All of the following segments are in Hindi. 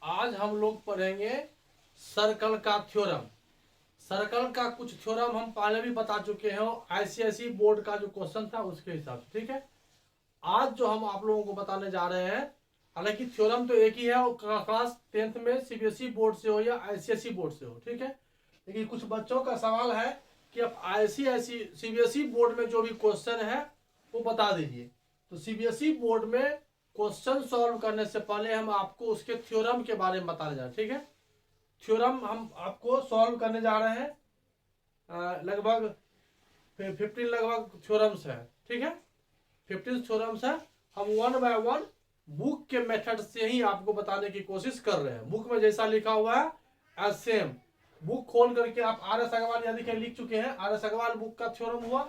आज हम लोग पढ़ेंगे सर्कल का थ्योरम। सर्कल का कुछ थ्योरम हम पहले भी बता चुके हैं आईसीएसई बोर्ड का जो क्वेश्चन था उसके हिसाब से, ठीक है। आज जो हम आप लोगों को बताने जा रहे हैं, हालांकि थ्योरम तो एक ही है, क्लास 10th में सीबीएसई बोर्ड से हो या आईसीएसई बोर्ड से हो, ठीक है। लेकिन कुछ बच्चों का सवाल है कि अब आईसीएसई सीबीएसई बोर्ड में जो भी क्वेश्चन है वो बता दीजिए। तो सीबीएसई बोर्ड में क्वेश्चन सॉल्व करने से पहले हम आपको उसके थ्योरम के बारे में बताने जा रहे हैं, ठीक है। थ्योरम हम आपको सॉल्व करने जा रहे हैं, लगभग 15 लगभग थ्योरम्स है, ठीक है। 15 थ्योरम्स है। हम वन बाय वन बुक के मेथड से ही आपको बताने की कोशिश कर रहे हैं। बुक में जैसा लिखा हुआ है एज सेम बुक खोल करके आप आर एस अग्रवाल यदि लिख चुके हैं, आर एस अग्रवाल बुक का थ्योरम हुआ,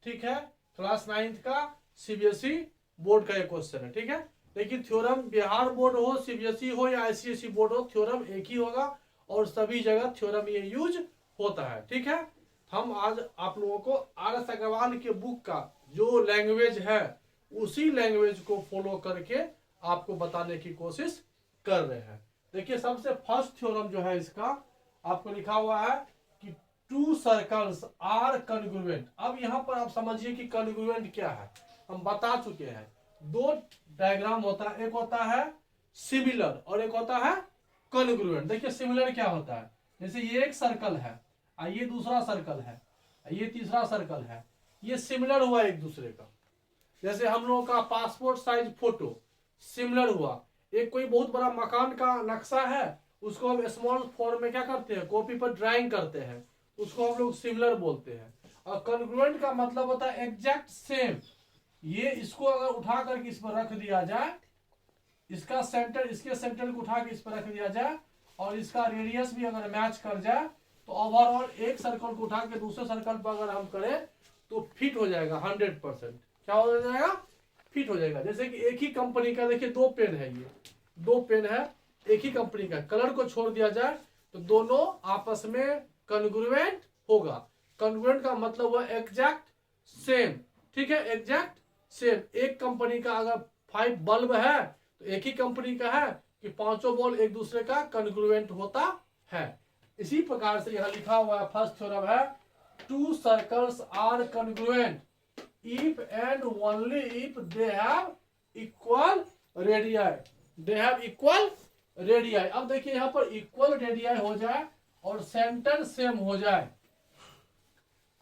ठीक है। क्लास 9th का सीबीएसई बोर्ड का एक क्वेश्चन है, ठीक है। लेकिन थ्योरम बिहार बोर्ड हो, सीबीएसई हो या आईसीएसई बोर्ड हो, थ्योरम एक ही होगा और सभी जगह थ्योरम ये यूज होता है, ठीक है। हम आज आप लोगों को आर एस अग्रवाल के बुक का जो लैंग्वेज है उसी लैंग्वेज को फॉलो करके आपको बताने की कोशिश कर रहे हैं। देखिए, सबसे फर्स्ट थ्योरम जो है इसका आपको लिखा हुआ है कि टू सर्कल्स आर कॉन्ग्रुएंट। अब यहां पर आप समझिए कि कॉन्ग्रुएंट क्या है, हम बता चुके हैं। दो डायग्राम होता है, एक होता है सिमिलर और एक होता है कॉन्ग्रुएंट। देखिए सिमिलर क्या होता है, जैसे ये एक सर्कल है, ये दूसरा सर्कल है, ये तीसरा सर्कल है, ये सिमिलर हुआ एक दूसरे का। जैसे हम लोगों का पासपोर्ट साइज फोटो सिमिलर हुआ। एक कोई बहुत बड़ा मकान का नक्शा है, उसको हम स्मॉल फॉर्म में क्या करते हैं, कॉपी पर ड्राइंग करते हैं, उसको हम लोग सिमिलर बोलते हैं। और कॉन्ग्रुएंट का मतलब होता है एग्जैक्ट सेम। ये इसको अगर उठा करके इस पर रख दिया जाए, इसका सेंटर इसके सेंटर को उठा के इस पर रख दिया जाए और इसका रेडियस भी अगर मैच कर जाए तो ओवरऑल एक सर्कल को उठा के दूसरे सर्कल पर अगर हम करें तो फिट हो जाएगा 100%। क्या हो जाएगा? फिट हो जाएगा। जैसे कि एक ही कंपनी का देखिए दो पेन है, ये दो पेन है एक ही कंपनी का, कलर को छोड़ दिया जाए तो दोनों आपस में कॉन्ग्रुएंट होगा। कॉन्ग्रुएंट का मतलब हुआ एग्जैक्ट सेम, ठीक है, एग्जैक्ट सेम। एक कंपनी का अगर 5 बल्ब है तो एक ही कंपनी का है कि पांचों बॉल एक दूसरे का कॉन्ग्रुएंट होता है। इसी प्रकार से यहां लिखा हुआ है, फर्स्ट थ्योरम है two circles are congruent if and only if they have equal radii। they have equal radii। अब देखिए यहां पर इक्वल रेडियाई हो जाए और सेंटर सेम हो जाए।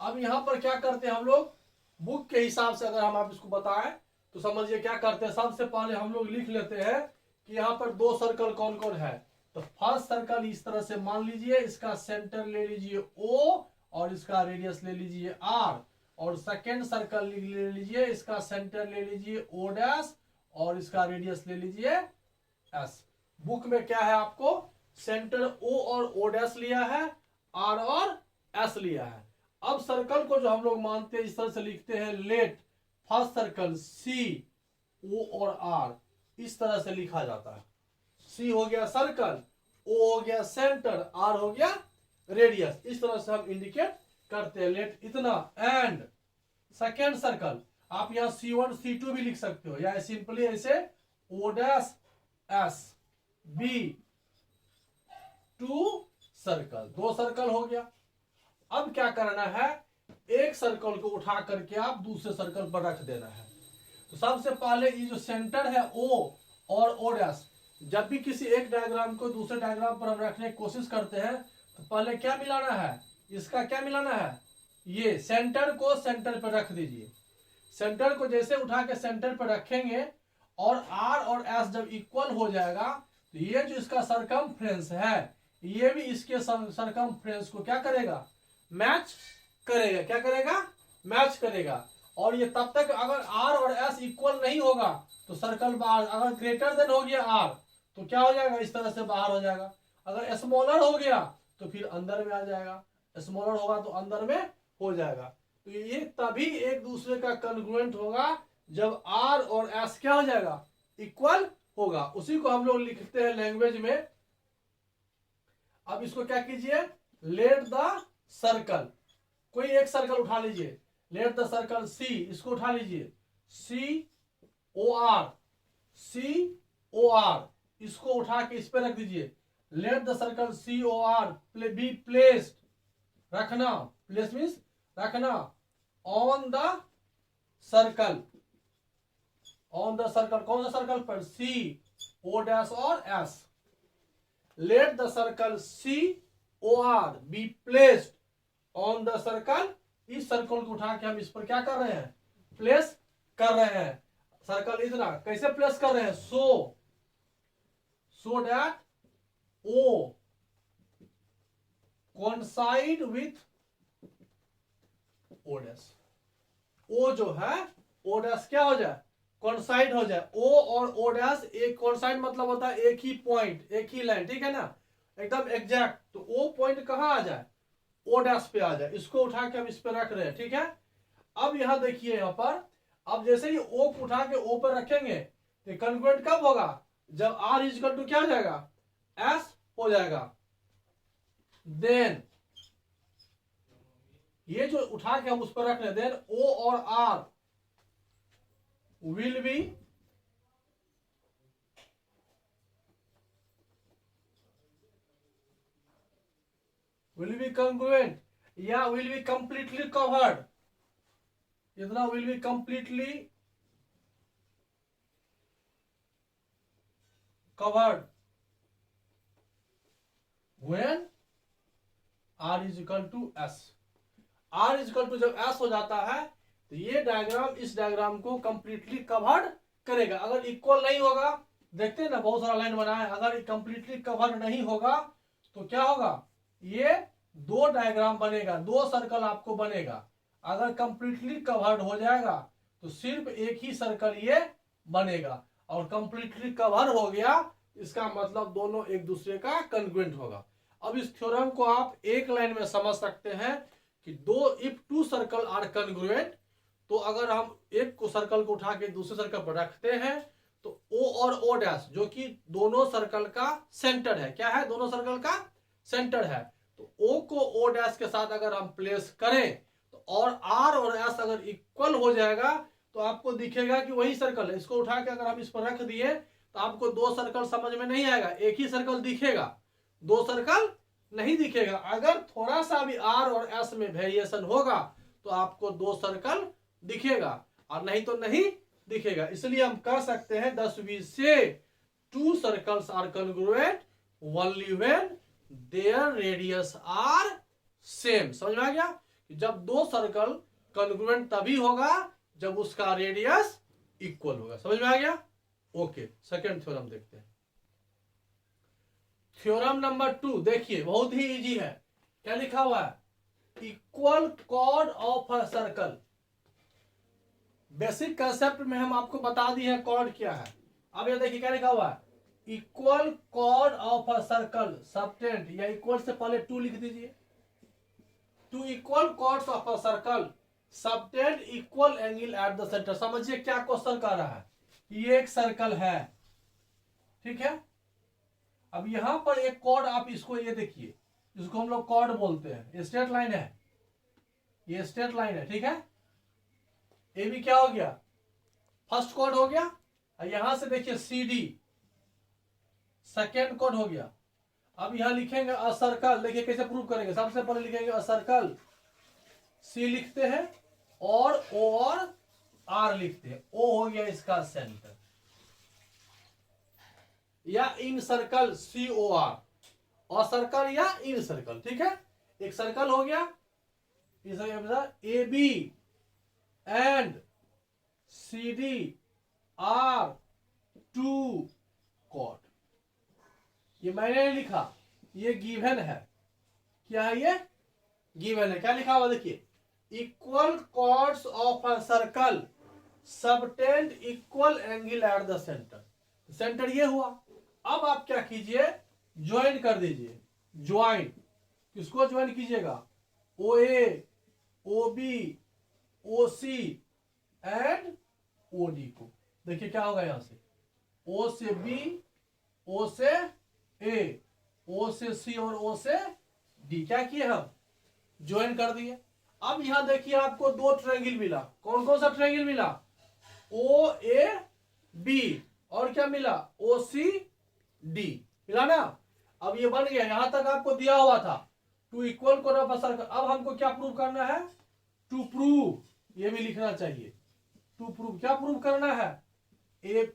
अब यहां पर क्या करते हैं हम लोग, बुक के हिसाब से अगर हम आप इसको बताएं तो समझिए क्या करते हैं। सबसे पहले हम लोग लिख लेते हैं कि यहां पर दो सर्कल कौन कौन है। तो फर्स्ट सर्कल इस तरह से मान लीजिए, इसका सेंटर ले लीजिए O और इसका रेडियस ले लीजिए R। और सेकेंड सर्कल ले लीजिए, इसका सेंटर ले लीजिए O डैश और इसका रेडियस ले लीजिए S। बुक में क्या है, आपको सेंटर O और O डैश लिया है, R और S लिया है। अब सर्कल को जो हम लोग मानते हैं इस तरह से लिखते हैं, let first circle C O और R इस तरह से लिखा जाता है। C हो गया सर्कल, O हो गया सेंटर, R हो गया रेडियस। इस तरह से हम इंडिकेट करते हैं, लेट इतना। एंड सेकेंड सर्कल आप यहां C1 C2 भी लिख सकते हो, या सिंपली ऐसे O dash S B 2 circle, दो सर्कल हो गया। अब क्या करना है, एक सर्कल को उठा करके आप दूसरे सर्कल पर रख देना है। तो सबसे पहले ये जो सेंटर है O और O डैश, जब भी किसी एक डायग्राम को दूसरे डायग्राम पर हम रखने की कोशिश करते हैं तो पहले क्या मिलाना है, इसका क्या मिलाना है, ये सेंटर को सेंटर पर रख दीजिए। सेंटर को जैसे उठा के सेंटर पर रखेंगे और R और S जब इक्वल हो जाएगा तो ये जो इसका सरकमफ्रेंस है ये भी इसके सरकमफ्रेंस को क्या करेगा, मैच करेगा। क्या करेगा, मैच करेगा। और ये तब तक अगर R और S इक्वल नहीं होगा तो सर्कल बाहर, अगर ग्रेटर देन हो गया R तो क्या हो जाएगा, इस तरह से बाहर हो जाएगा। अगर स्मॉलर हो गया तो फिर अंदर में आ जाएगा, स्मॉलर होगा तो अंदर में हो जाएगा। तो ये तभी एक दूसरे का कॉन्ग्रुएंट होगा जब R और S क्या हो जाएगा, इक्वल होगा। उसी को हम लोग लिखते हैं लैंग्वेज में। अब इसको क्या कीजिए, लेट द सर्कल, कोई एक सर्कल उठा लीजिए, लेट द सर्कल C, इसको उठा लीजिए C O R इसको उठा के इस पे रख दीजिए। Let the circle COR be placed, रखना, प्लेस मीन्स रखना, on the circle, on the circle, कौन सा सर्कल पर, CO' और S। Let the circle COR be placed on the circle, इस सर्कल को उठा के हम इस पर क्या कर रहे हैं, प्लेस कर रहे हैं। सर्कल इतना कैसे प्लेस कर रहे हैं, so that O coincide with O', O जो है O' क्या हो जाए, कॉन्साइड हो जाए। O और O' एक कॉन्साइड मतलब होता है एक ही पॉइंट, एक ही लाइन, ठीक है ना, एकदम एग्जैक्ट। तो O पॉइंट कहां आ जाए, O' पे आ जाए। इसको उठा के हम इस पे रख रहे हैं, ठीक है। अब यहां देखिए, यहां पर अब जैसे ही O को उठा के O पर रखेंगे तो कॉन्ग्रुएंट कब होगा, जब R इक्वल टू क्या हो जाएगा, S हो जाएगा। देन ये जो उठा के हम उस पर रख रहे हैं, देन O और R will be congruent या will be completely covered, इतना will be completely covered when R is equal to S। R is equal to जब S हो जाता है तो ये डायग्राम इस डायग्राम को कंप्लीटली कवर्ड करेगा। अगर इक्वल नहीं होगा, देखते हैं ना बहुत सारा लाइन बना है, अगर कंप्लीटली कवर्ड नहीं होगा तो क्या होगा, ये दो डायग्राम बनेगा, दो सर्कल आपको बनेगा। अगर कंप्लीटली कवर्ड हो जाएगा तो सिर्फ एक ही सर्कल ये बनेगा, और कंप्लीटली कवर हो गया इसका मतलब दोनों एक दूसरे का कॉन्ग्रुएंट होगा। अब इस थ्योरम को आप एक लाइन में समझ सकते हैं कि if two circle are congruent, तो अगर हम एक को सर्कल को उठा के दूसरे सर्कल पर रखते हैं तो O और O' जो कि दोनों सर्कल का सेंटर है, क्या है, दोनों सर्कल का सेंटर है, तो O को O' के साथ अगर हम प्लेस करें तो और R और S अगर इक्वल हो जाएगा तो आपको दिखेगा कि वही सर्कल है। इसको उठा के अगर हम इस पर रख दिए तो आपको दो सर्कल समझ में नहीं आएगा, एक ही सर्कल दिखेगा, दो सर्कल नहीं दिखेगा। अगर थोड़ा सा भी R और S में वेरिएशन होगा तो आपको दो सर्कल दिखेगा, और नहीं तो नहीं दिखेगा। इसलिए हम कह सकते हैं 10वीं से two circles are congruent only when their radius are same. समझ में आ गया कि जब दो सर्कल कॉन्ग्रुएंट तभी होगा जब उसका रेडियस इक्वल होगा। समझ में आ गया, ओके। सेकंड थ्योरम देखते हैं, थ्योरम नंबर 2। देखिए बहुत ही इजी है, क्या लिखा हुआ है, equal chord of a circle. Basic concept में हम आपको बता दिए हैं कॉर्ड क्या है। अब ये देखिए क्या लिखा हुआ है, equal chord of a circle subtend, या इक्वल से पहले 2 लिख दीजिए, two equal chords of a circle subtend equal angle at the centre. समझिए क्या क्वेश्चन कर रहा है, ये एक सर्कल है, ठीक है। अब यहां पर एक कॉर्ड, आप इसको ये देखिए, इसको हम लोग कॉर्ड बोलते हैं, ये स्ट्रेट लाइन है, ये स्ट्रेट लाइन है, ठीक है। ये भी क्या हो गया, फर्स्ट कॉर्ड हो गया। यहां से देखिए CD सेकेंड कॉर्ड हो गया। अब यहां लिखेंगे अ सर्कल, देखिए कैसे प्रूव करेंगे। सबसे पहले लिखेंगे अ सर्कल, C लिखते हैं और O और R लिखते हैं। O हो गया इसका सेंटर, या इन सर्कल COR, और सर्कल या इन सर्कल, ठीक है। एक सर्कल हो गया, इस AB and CD are two chord. ये मैंने नहीं लिखा, ये गिवन है। क्या है ये, गिवन है। क्या लिखा हुआ देखिए, equal chords of a circle subtend equal angle at the centre. Centre ये हुआ। अब आप क्या कीजिए, ज्वाइन कर दीजिए। ज्वाइन किसको ज्वाइन कीजिएगा, OA, OB, OC and OD को। देखिए क्या होगा, यहां से O से B, O से A, O से C और O से D, क्या किए हम, ज्वाइन कर दिए। अब यहां देखिए आपको दो ट्रायंगल मिला। कौन कौन सा ट्रायंगल मिला, OAB, और क्या मिला, OCD। डी, मिला ना। अब ये बन गया, यहां तक आपको दिया हुआ था टू इक्वल कोण ऑफ सर्कल। अब हमको क्या प्रूव करना है, टू प्रूव, ये भी लिखना चाहिए, टू प्रूव, क्या प्रूव करना है, A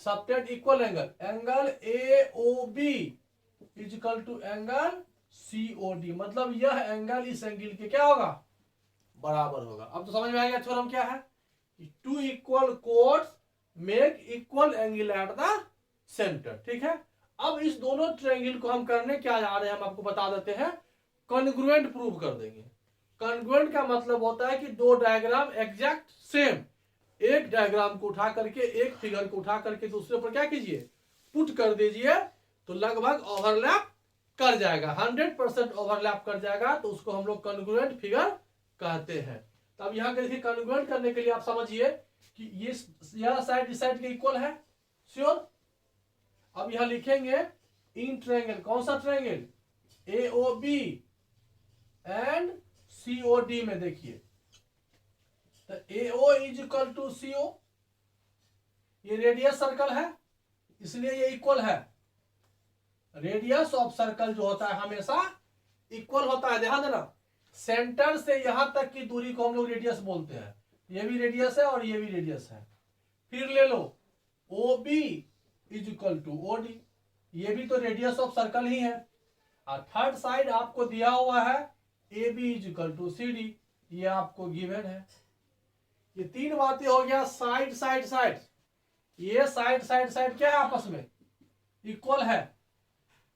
subtend equal angle, angle A O B is equal to angle C O D, मतलब यह एंगल इस एंगल के क्या होगा, बराबर होगा। अब तो समझ में आ गया थ्योरम क्या है, two equal chords make equal angle at the centre, ठीक है। अब इस दोनों ट्रायंगल को हम करने क्या जा रहे हैं, हम आपको बता देते हैं, कॉन्ग्रुएंट प्रूव कर देंगे। कॉन्ग्रुएंट का मतलब होता है कि दो डायग्राम एग्जैक्ट सेम, एक डायग्राम को उठा करके, एक फिगर को उठा करके दूसरे पर क्या कीजिए, पुट कर दीजिए, तो लगभग ओवरलैप कर जाएगा, 100% ओवरलैप कर जाएगा, तो उसको हम लोग कॉन्ग्रुएंट फिगर कहते हैं। तो अब यहाँ देखिए कॉन्ग्रुएंट करने के लिए आप समझिए कि ये यह साइड इस साइड के इक्वल है, श्योर। अब यहां लिखेंगे इन ट्रायंगल, कौन सा triangle, A O B and C O D में देखिए, तो A O is equal to C O, ये रेडियस सर्कल है इसलिए ये इक्वल है। रेडियस ऑफ सर्कल जो होता है हमेशा इक्वल होता है, ध्यान देना, सेंटर से यहां तक की दूरी को हम लोग रेडियस बोलते हैं, ये भी रेडियस है और ये भी रेडियस है। फिर ले लो O B is equal to O D, ये भी तो रेडियस ऑफ सर्कल ही है। और थर्ड साइड आपको दिया हुआ है A B is equal to C D, ये आपको गिवन है। ये तीन बातें हो गया, साइड साइड साइड, ये साइड साइड साइड क्या है, आपस में इक्वल है,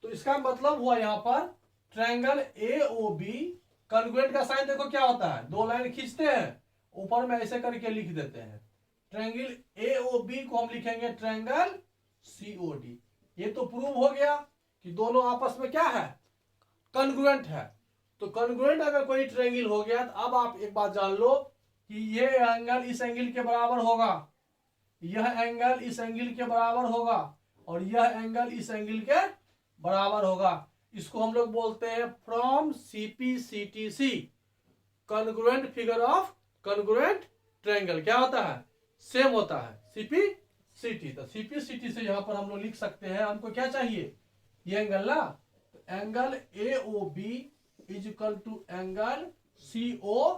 तो इसका मतलब हुआ यहां पर triangle A O B, congruent का साइन देखो क्या होता है, दो लाइन खींचते हैं, ऊपर में ऐसे करके लिख देते हैं, ट्रायंगल ए ओ बी को हम लिखेंगे ट्रायंगल सी ओ डी। ये तो प्रूव हो गया कि दोनों आपस में क्या है, कॉन्ग्रुएंट है। तो कॉन्ग्रुएंट अगर कोई ट्रायंगल हो गया, तो अब आप एक बात जान लो कि ये एंगल इस एंगल के बराबर होगा, यह एंगल इस एंगल के बराबर होगा, और यह एंगल इस एंगल के बराबर होगा। इसको हम लोग बोलते हैं from CP CTC, congruent figure of congruent triangle. क्या होता है, सेम होता है, सीपी सीटी। तो सीपी सीटी से यहां पर हम लोग लिख सकते हैं, हमको क्या चाहिए, ये एंगल ना, तो angle A O B is equal to angle C O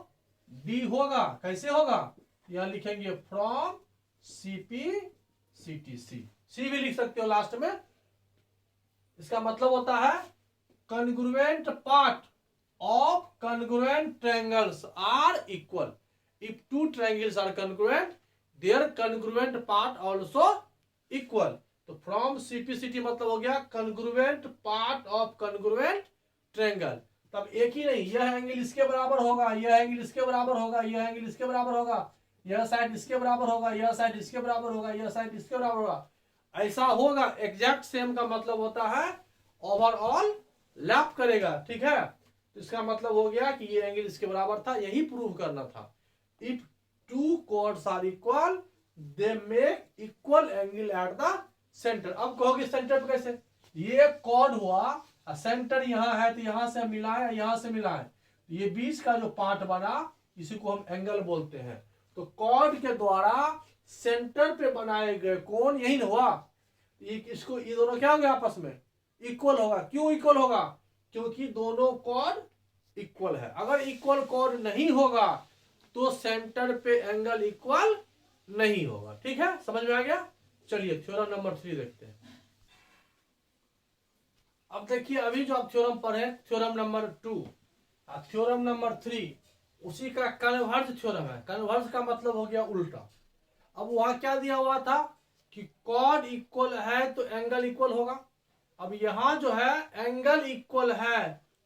D होगा। कैसे होगा, यहां लिखेंगे फ्रॉम सीपी सीटीसी, सी भी लिख सकते हो लास्ट में। इसका मतलब होता है congruent part of congruent triangles are equal, if two triangles are congruent their congruent part also equal. तो फ्रॉम सीपीसीटी मतलब हो गया congruent part of congruent triangle. तब एक ही नहीं, यह एंगल इसके बराबर होगा, यह एंगल इसके बराबर होगा, यह एंगल इसके बराबर होगा, यह साइड इसके बराबर होगा, यह साइड इसके बराबर होगा, यह साइड इसके बराबर होगा, ऐसा होगा। एग्जैक्ट सेम का मतलब होता है ओवरऑल लैप करेगा, ठीक है। तो इसका मतलब हो गया कि ये एंगल इसके बराबर था, यही प्रूव करना था। If two chords are equal they make equal angle at the centre. अब कहोगे सेंटर पे कैसे, ये कॉर्ड हुआ, सेंटर यहां है तो यहां से मिलाए, यहां से मिलाए, तो ये बीच का जो पार्ट बना इसी को हम एंगल बोलते हैं। तो कॉर्ड के द्वारा सेंटर पे बनाए गए कोण यही ना हुआ, इसको ये दोनों क्या होंगे आपस में इक्वल होगा। क्यों इक्वल होगा, क्योंकि दोनों कॉर्ड इक्वल है। अगर इक्वल कॉर्ड नहीं होगा तो सेंटर पे एंगल इक्वल नहीं होगा, ठीक है, समझ में आ गया। चलिए थ्योरम नंबर 3 देखते हैं। अब देखिए अभी जो आप थ्योरम पढ़े थ्योरम नंबर 2 और थ्योरम नंबर 3 उसी का कन्वर्ज थ्योरम है। कन्वर्ज का मतलब हो गया उल्टा। अब वहां क्या दिया हुआ था कि कॉर्ड इक्वल है तो एंगल इक्वल होगा। अब यहां जो है एंगल इक्वल है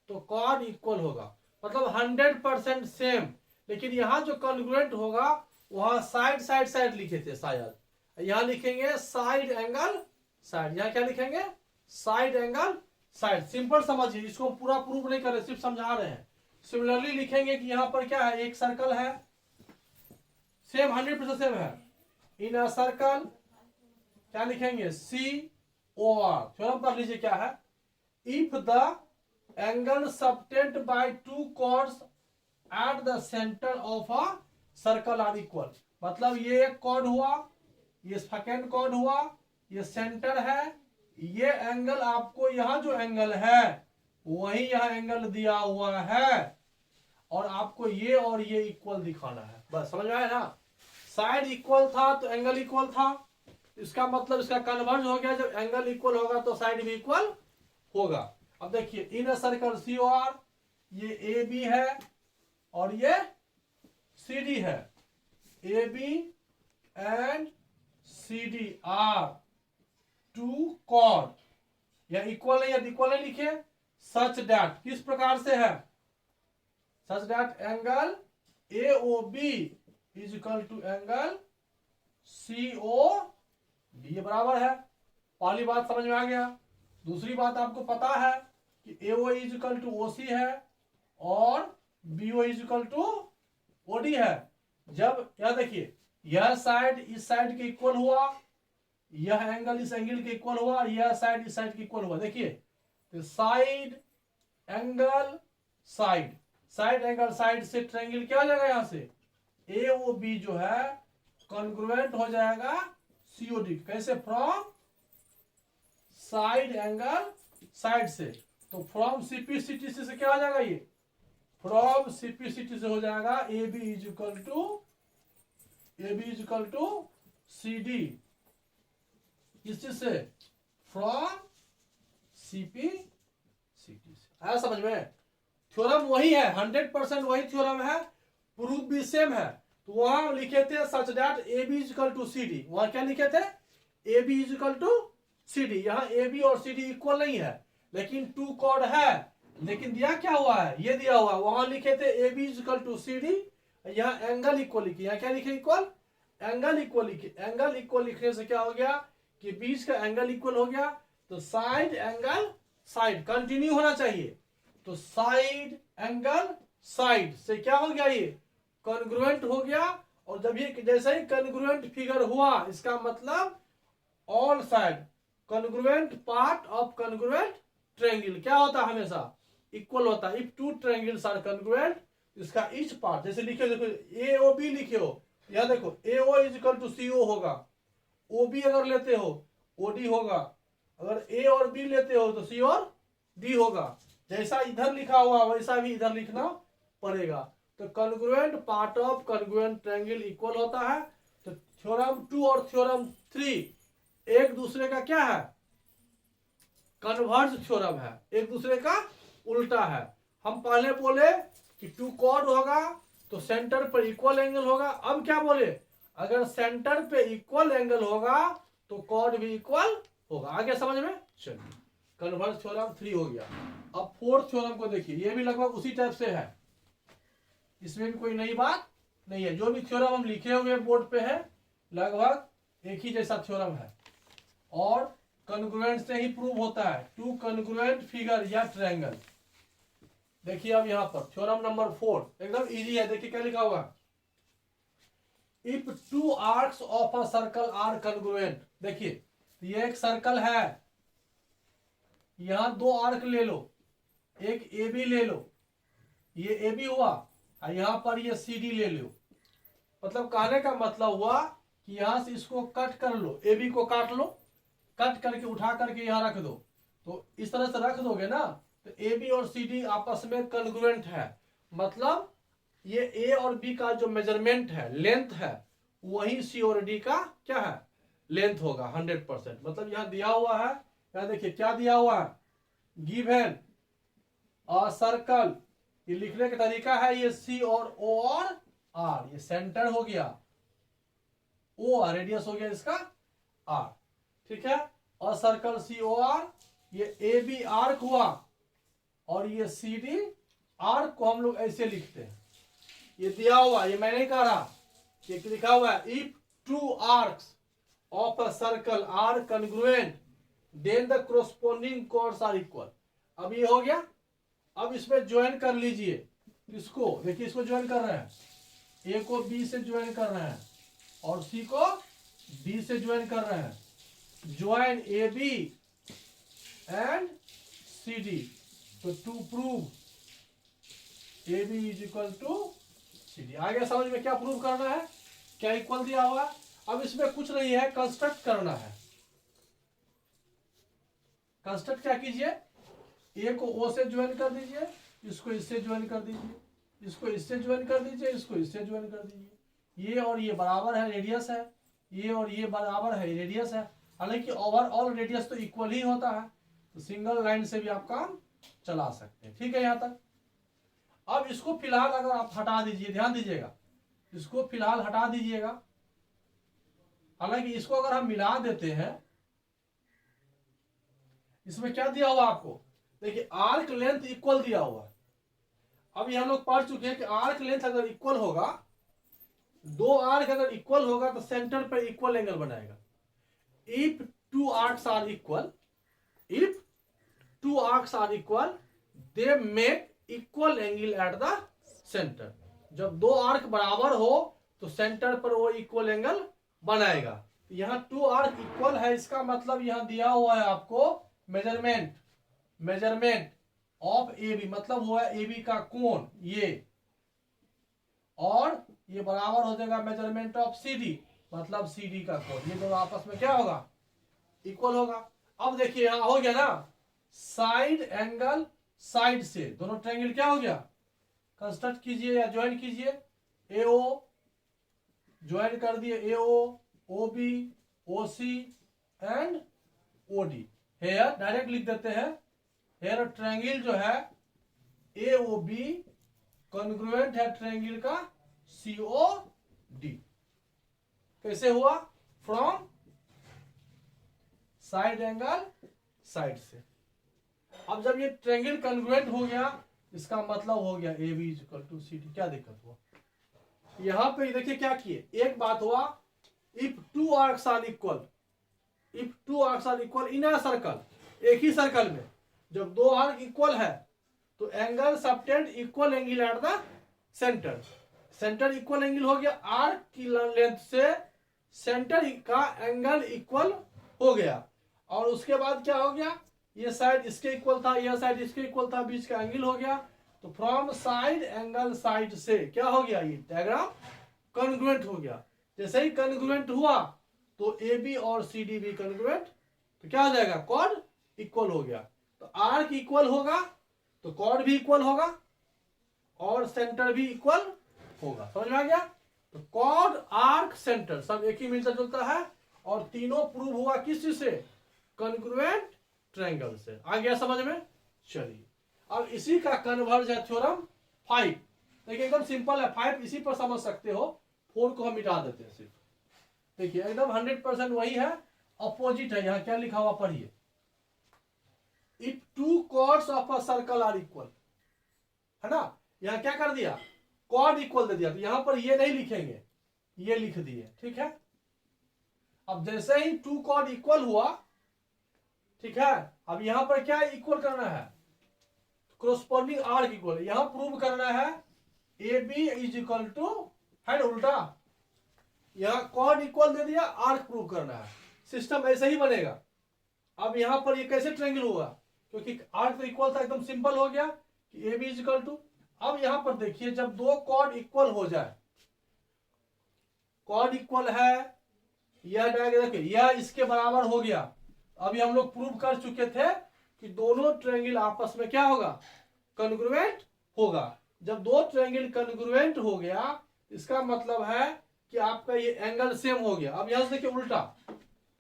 तो कॉर्ड इक्वल होगा, मतलब 100% सेम। लेकिन यहां जो कॉन्ग्रुएंट होगा वहां साइड साइड साइड लिखे थे शायद, यहां लिखेंगे साइड एंगल साइड, यहां क्या लिखेंगे साइड एंगल साइड। सिंपल समझिए, इसको पूरा प्रूव नहीं कर रहे, सिर्फ समझा रहे हैं। सिमिलरली लिखेंगे कि यहां पर क्या है, एक सर्कल है, सेम 100% सेम है। इन अ सर्कल क्या लिखेंगे सी ओ आर। थ्योरम पढ़ लीजिए क्या है, if the angle subtend by two chords at the centre of a circle are equal. मतलब ये एक कॉर्ड हुआ ये सेकंड कॉर्ड हुआ, ये सेंटर है, ये एंगल आपको यहां जो एंगल है वही यहां एंगल दिया हुआ है और आपको ये और ये इक्वल दिखाना है। बस समझ में आया ना। साइड इक्वल था तो एंगल इक्वल था, इसका मतलब इसका कन्वर्ज हो गया। जब एंगल इक्वल होगा तो साइड भी इक्वल होगा। अब देखिए इन अ सर्कल सी आर, ये ए बी है और ये सी डी है। A B and C D are two chord, या इक्वल है या इक्वल है लिखे, सच दैट, किस प्रकार से है, such that angle A O B is equal to angle C O B, ये बराबर है। पहली बात समझ में आ गया। दूसरी बात आपको पता है कि A O is equal to O C है और B O is equal to O D है। जब यह देखिए यह साइड इस साइड के इक्वल हुआ, यह एंगल इस एंगल के इक्वल हुआ, यह साइड इस साइड के इक्वल हुआ। देखिए तो side angle side, side angle side से ट्रायंगल क्या हो जाएगा, यहां से ए ओ बी जो है कॉन्ग्रुएंट हो जाएगा सीओडी। कैसे, फ्रॉम साइड एंगल साइड से। तो फ्रॉम सीपीसीटी से क्या हो जाएगा, ये फ्रॉम सीपीसीटी से हो जाएगा A B is equal to C D. किस चीज से, फ्रॉम सीपीसीटी से। आया समझ में। थ्योरम वही है, 100% वही थ्योरम है, प्रूफ भी सेम है। तो वहां लिखे थे such that A B is equal to C D, वहां क्या लिखे थे, A B is equal to C D. यहाँ ए बी और सी डी इक्वल नहीं है लेकिन टू कॉर्ड है। लेकिन दिया क्या हुआ है, ये दिया हुआ, वहां लिखे थे A B is equal to C D, यहाँ एंगल इक्वल लिखे, यहाँ क्या लिखे, इक्वल, एंगल इक्वल लिखे। एंगल इक्वल लिखने से क्या हो गया कि बीच का एंगल इक्वल हो गया। तो साइड एंगल साइड कंटिन्यू होना चाहिए। तो साइड एंगल साइड से क्या हो गया, ये कॉन्ग्रुएंट हो गया। और जब ये जैसे ही कॉन्ग्रुएंट फिगर हुआ, इसका मतलब all side congruent part of congruent triangle क्या होता है, हमेशा इक्वल होता है। If two triangles are congruent, इसका ईच पार्ट, जैसे लिखे देखो ए ओ बी लिखे हो, यह देखो ए O is equal to C ओ होगा, ओ बी अगर लेते हो ओ डी होगा, अगर ए और बी लेते हो तो सी और डी होगा। जैसा इधर लिखा हुआ वैसा भी इधर लिखना पड़ेगा। तो congruent part of congruent triangle equal होता है। तो थ्योरम 2 और थ्योरम 3 एक दूसरे का क्या है, कन्वर्ज थ्योरम है, एक दूसरे का उल्टा है। हम पहले बोले कि टू कॉर्ड होगा तो सेंटर पर इक्वल एंगल होगा। अब क्या बोले, अगर सेंटर पे इक्वल एंगल होगा तो कॉर्ड भी इक्वल होगा। आगे समझ में, चलिए कन्वर्ज थ्योरम 3 हो गया। अब फोर्थ थ्योरम को देखिए, ये भी लगभग उसी टाइप से है, इसमें भी कोई नई बात नहीं है। जो भी थ्योरम हम लिखे हुए बोर्ड पे है लगभग एक ही जैसा थ्योरम है और कॉन्ग्रुएंट से ही प्रूव होता है। टू कॉन्ग्रुएंट फिगर या ट्रायंगल। देखिए अब यहां पर थ्योरम नंबर 4 एकदम इजी है। देखिए क्या लिखा हुआ, if two arcs of a circle are congruent. देखिए ये एक सर्कल है, यहां दो आर्क ले लो, एक ए बी ले लो, ये ए बी हुआ, और यहां पर ये सी डी ले लो। मतलब कहने का मतलब हुआ कि यहां से इसको कट कर लो, ए बी को काट लो, कट करके उठा करके यहां रख दो। तो इस तरह से रख दोगे ना, तो ए बी और सी डी आपस में कॉन्ग्रुएंट है। मतलब ये ए और बी का जो मेजरमेंट है, लेंथ है, वही सी और डी का क्या है, लेंथ होगा 100%। मतलब यहां दिया हुआ है, यहां देखिए क्या दिया हुआ है, गिवन अ सर्कल। ये लिखने का तरीका है, ये सी और ओ और आर, ये सेंटर हो गया, ओ रेडियस हो गया इसका आर, ठीक है। और सर्कल सी ओ आर, ये ए बी आर्क हुआ और ये सी डी आर्क को हम लोग ऐसे लिखते हैं। ये दिया हुआ, ये मैं नहीं कह रहा, ये लिखा हुआ है, if two arcs of a circle are congruent then the corresponding chords are equal. अब ये हो गया। अब इसमें ज्वाइन कर लीजिए, इसको देखिए, इसको ज्वाइन कर रहे हैं, ए को बी से ज्वाइन कर रहे हैं और सी को डी से ज्वाइन कर रहे हैं। Join A B and C D. तो to prove A B is equal to C D. आगे समझ में क्या प्रूव करना है, क्या इक्वल दिया हुआ है। अब इसमें कुछ नहीं है, कंस्ट्रक्ट करना है। कंस्ट्रक्ट क्या कीजिए, ए को ओ से ज्वाइन कर दीजिए, इसको इससे ज्वाइन कर दीजिए, इसको इससे ज्वाइन कर दीजिए, इसको इससे ज्वाइन कर दीजिए। ये और ये बराबर है, रेडियस है, ये और ये बराबर है, रेडियस है। हालांकि ओवरऑल रेडियस तो इक्वल ही होता है, तो सिंगल लाइन से भी आप काम चला सकते हैं। ठीक है यहां तक। अब इसको फिलहाल अगर आप हटा दीजिए, ध्यान दीजिएगा, इसको फिलहाल हटा दीजिएगा। हालांकि इसको अगर हम मिला देते हैं, इसमें क्या दिया हुआ आपको, देखिए आर्क लेंथ इक्वल दिया हुआ है। अब ये हम लोग पढ़ चुके हैं कि आर्क लेंथ अगर इक्वल होगा, दो आर्क अगर इक्वल होगा तो सेंटर पर इक्वल एंगल बनाएगा। If two arcs are equal, if two arcs are equal they make equal angle at the centre. जब दो आर्क बराबर हो तो सेंटर पर वो इक्वल एंगल बनाएगा। यहां टू आर्क इक्वल है, इसका मतलब यहां दिया हुआ है आपको measurement, measurement of A B, मतलब हुआ ए बी का कोण ये, और ये बराबर हो जाएगा मेजरमेंट ऑफ सी डी, मतलब सी डी का कोण। ये दोनों आपस में क्या होगा, इक्वल होगा। अब देखिए यहां हो गया ना, साइड एंगल साइड से, दोनों ट्रायंगल क्या हो गया, कंस्ट्रक्ट कीजिए या ज्वाइन कीजिए। ए ओ ज्वाइन कर दिए, A O, O B, O C and O D. Here direct लिख देते हैं, हेयर ट्रायंगल जो है ए ओ बी कॉन्ग्रुएंट है ट्रायंगल का सी ओ डी। कैसे हुआ, फ्रॉम साइड एंगल साइड से। अब जब ये ट्रायंगल कॉन्ग्रुएंट हो गया, इसका मतलब हो गया A B equal to C D. क्या दिक्कत हुआ, यहां पे देखिए क्या किए, एक बात हुआ, if two arcs are equal, if two arcs are equal in a circle, एक ही सर्कल में जब दो आर्क इक्वल है तो angle subtend equal angle at the centre. Centre equal angle हो गया, आर्क की लेंथ से सेंटर का एंगल इक्वल हो गया। और उसके बाद क्या हो गया, ये साइड इसके इक्वल था, यह साइड इसके इक्वल था, बीच का एंगल हो गया। तो फ्रॉम साइड एंगल साइड से क्या हो गया, ये डायग्राम कॉन्ग्रुएंट हो गया। जैसे ही कॉन्ग्रुएंट हुआ तो ए बी और सी डी भी कॉन्ग्रुएंट, तो क्या हो जाएगा, कॉर्ड इक्वल हो गया। तो आर्क इक्वल होगा तो कॉर्ड भी इक्वल होगा और सेंटर भी इक्वल होगा। समझ में आ गया। तो कॉर्ड आर्क सेंटर सब एक ही मिलता जुलता है, और तीनों प्रूव हुआ किस से, कॉन्ग्रुएंट ट्रायंगल से। आ गया समझ में। चलिए अब इसी का कन्वर्ज है थ्योरम 5। देखिए एकदम सिंपल है, 5 इसी पर समझ सकते हो, 4 को हम मिटा देते हैं सिर्फ। देखिए एकदम 100% वही है, अपोजिट है। यहां क्या लिखा हुआ पढ़िए, if two chords of a circle are equal, है ना। यहां क्या कर दिया, कॉर्ड इक्वल दे दिया, तो यहां पर ये नहीं लिखेंगे, ये लिख दिए, ठीक है। अब जैसे ही टू कॉर्ड इक्वल हुआ, ठीक है, अब यहां पर क्या इक्वल करना है, कोरोस्पोंडिंग आर्क इक्वल। यहां प्रूव करना है A B is equal to, है ना, उल्टा यहां कॉर्ड इक्वल दे दिया, आर्क प्रूव करना है। सिस्टम ऐसे ही बनेगा। अब यहां पर ये कैसे ट्रायंगल हुआ, क्योंकि आर्क तो इक्वल था, एकदम सिंपल हो गया कि A B is equal to. अब यहां पर देखिए, जब दो कॉर्ड इक्वल हो जाए, कॉर्ड इक्वल है, यह डायग्राम देखिए, यह इसके बराबर हो गया। अभी हम लोग प्रूव कर चुके थे कि दोनों ट्रायंगल आपस में क्या होगा, कॉन्ग्रुएंट होगा। जब दो ट्रायंगल कॉन्ग्रुएंट हो गया, इसका मतलब है कि आपका ये एंगल सेम हो गया। अब यहां से देखिए उल्टा,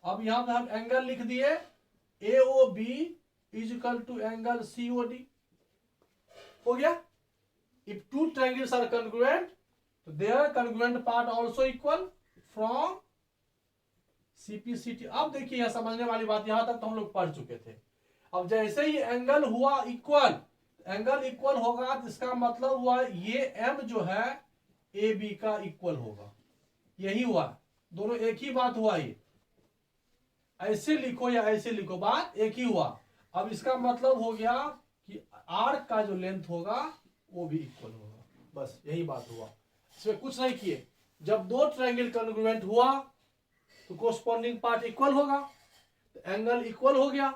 अब यहां पे हम एंगल लिख दिए, A O B is equal to angle C O D, हो गया। If two triangles are congruent तो their congruent part also equal from CPCT. अब देखिए यहां समझने वाली बात, यहां तक तो हम लोग पढ़ चुके थे। अब जैसे ही एंगल हुआ इक्वल, एंगल इक्वल होगा तो इसका मतलब हुआ ये एम जो है ए बी का इक्वल होगा। यही हुआ, दोनों एक ही बात हुआ। ये ऐसे लिखो या ऐसे लिखो, बात एक ही हुआ। अब इसका मतलब हो गया कि आर्क का जो लेंथ होगा वो भी इक्वल होगा। बस यही बात हुआ, इसमें कुछ नहीं किए। जब दो ट्रायंगल कॉन्ग्रुएंट हुआ तो कोरस्पॉन्डिंग पार्ट इक्वल होगा, तो एंगल इक्वल हो गया।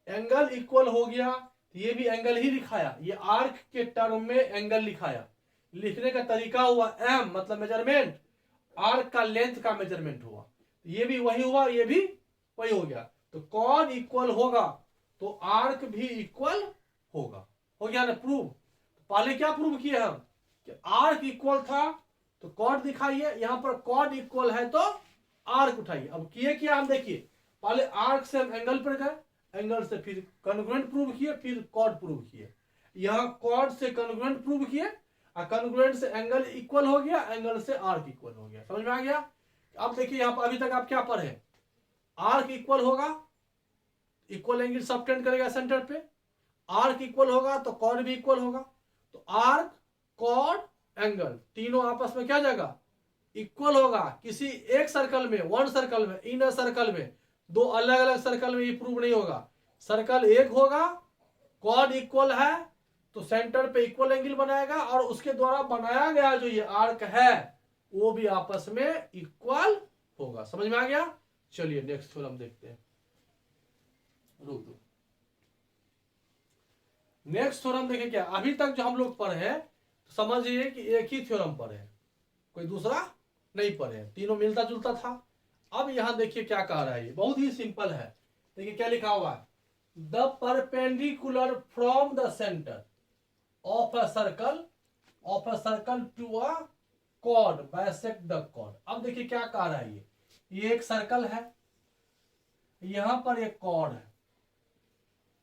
एंगल इक्वल हो गया तो ये भी एंगल ही लिखाया, ये आर्क के टर्म में एंगल लिखाया। लिखने का तरीका हुआ एम, मतलब मेजरमेंट, आर्क का लेंथ का मेजरमेंट हुआ। ये भी वही हुआ, ये भी वही हो गया। तो कॉर्ड इक्वल होगा तो आर्क भी इक्वल होगा। हो गया ना प्रूव। पहले क्या प्रूव किए हम कि आर्क इक्वल था तो कॉर्ड दिखाइए, यहां पर कॉर्ड इक्वल है तो आर्क उठाइए। अब किए क्या हम देखिए, पहले आर्क से हम एंगल पर गए, एंगल से फिर कॉन्ग्रुएंट प्रूव किए, फिर कॉर्ड प्रूव किए। यहां कॉर्ड से कॉन्ग्रुएंट प्रूव किए और कॉन्ग्रुएंट से एंगल इक्वल हो गया, एंगल से आर्क इक्वल हो गया। समझ में आ गया। अब देखिए यहां पर अभी तक आप क्या पढ़े, आर्क इक्वल होगा, इक्वल एंगल सबटेंड करेगा सेंटर पे, आर्क इक्वल होगा तो कॉर्ड भी इक्वल होगा। तो आर्क कॉर्ड एंगल तीनों आपस में क्या जाएगा, इक्वल होगा। किसी एक सर्कल में, वन सर्कल में, इन सर्कल में, दो अलग अलग सर्कल में ये प्रूव नहीं होगा। सर्कल एक होगा, कॉर्ड इक्वल है तो सेंटर पे इक्वल एंगल बनाएगा और उसके द्वारा बनाया गया जो ये आर्क है वो भी आपस में इक्वल होगा। समझ में आ गया। चलिए नेक्स्ट थ्योरम देखते हैं। रुक दो, नेक्स्ट थ्योरम देखें। क्या अभी तक जो हम लोग पढ़े हैं तो समझिए कि एक ही थ्योरम पढ़े हैं, कोई दूसरा नहीं पढ़े हैं, तीनों मिलता जुलता था। अब यहां देखिए क्या कह रहा है, ये बहुत ही सिंपल है। देखिए क्या लिखा हुआ है, the perpendicular from the centre of a circle to a chord bisect the chord. अब देखिए क्या कह रहा है, ये एक सर्कल है, यहां पर एक कॉर्ड है,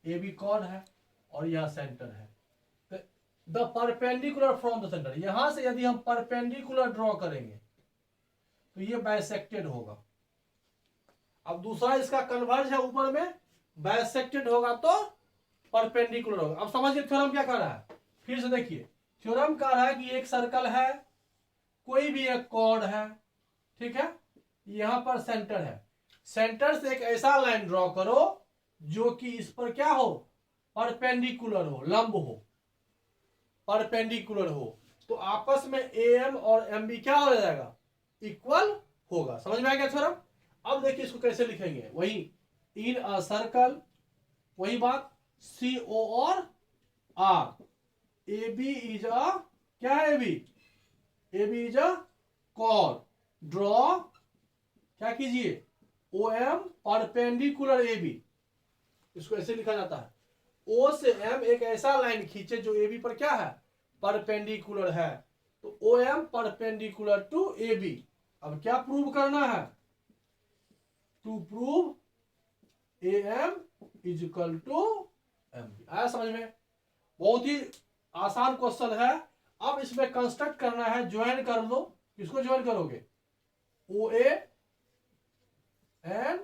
ये भी कॉर्ड है और यह सेंटर है। The perpendicular from the centre, यहां से यदि हम परपेंडिकुलर ड्रॉ करेंगे तो ये बाइसेक्टेड होगा। अब दूसरा इसका कन्वर्ज है ऊपर में, बाइसेक्टेड होगा तो परपेंडिकुलर होगा। अब समझिए थ्योरम क्या कह रहा है, फिर से देखिए थ्योरम कह रहा है कि एक सर्कल है, कोई भी एक कॉर्ड है, ठीक है, यहां पर सेंटर है, सेंटर से एक ऐसा लाइन ड्रॉ करो जो कि इस पर क्या हो, परपेंडिकुलर हो, लंब हो, परपेंडिकुलर हो, तो आपस में AM और MB क्या हो जाएगा, इक्वल होगा। समझ में आ गया थ्योरम। अब देखिए इसको कैसे लिखेंगे, वही इन अ सर्कल, वही बात, CO और R, AB इज अ, क्या है AB is a cord, draw क्या कीजिए, OM परपेंडिकुलर AB, इसको ऐसे लिखा जाता है। O से M एक ऐसा लाइन खींचे जो AB पर क्या है, परपेंडिकुलर है, तो OM परपेंडिकुलर टू AB। अब क्या प्रूव करना है, to prove AM is equal to MB। आया समझ में, बहुत ही आसान क्वेश्चन है। अब इसमें कंस्ट्रक्ट करना है, ज्वाइन कर दो। किसको ज्वाइन करोगे, OA एंड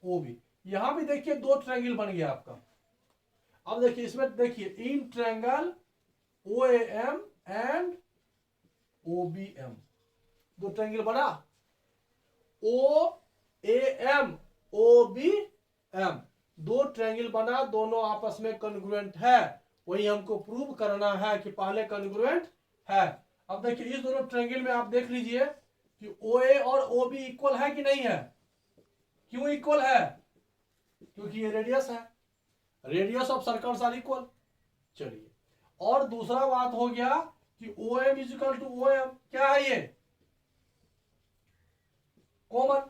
OB। यहां भी देखिए दो ट्रायंगल बन गया आपका। अब देखिए इसमें देखिए in triangle OAM and OBM, दो ट्रायंगल बना, OAM OBM, दो ट्रायंगल बना, दोनों आपस में कॉन्ग्रुएंट है। वही हमको प्रूव करना है कि पहले कॉन्ग्रुएंट है। अब देखिए इस दोनों ट्रायंगल में आप देख लीजिए कि OA और OB इक्वल है कि नहीं है। क्यों इक्वल है, क्योंकि ये रेडियस है, radius of circles are equal. चलिए, और दूसरा बात हो गया कि OM is equal to OM, क्या है ये, कॉमन।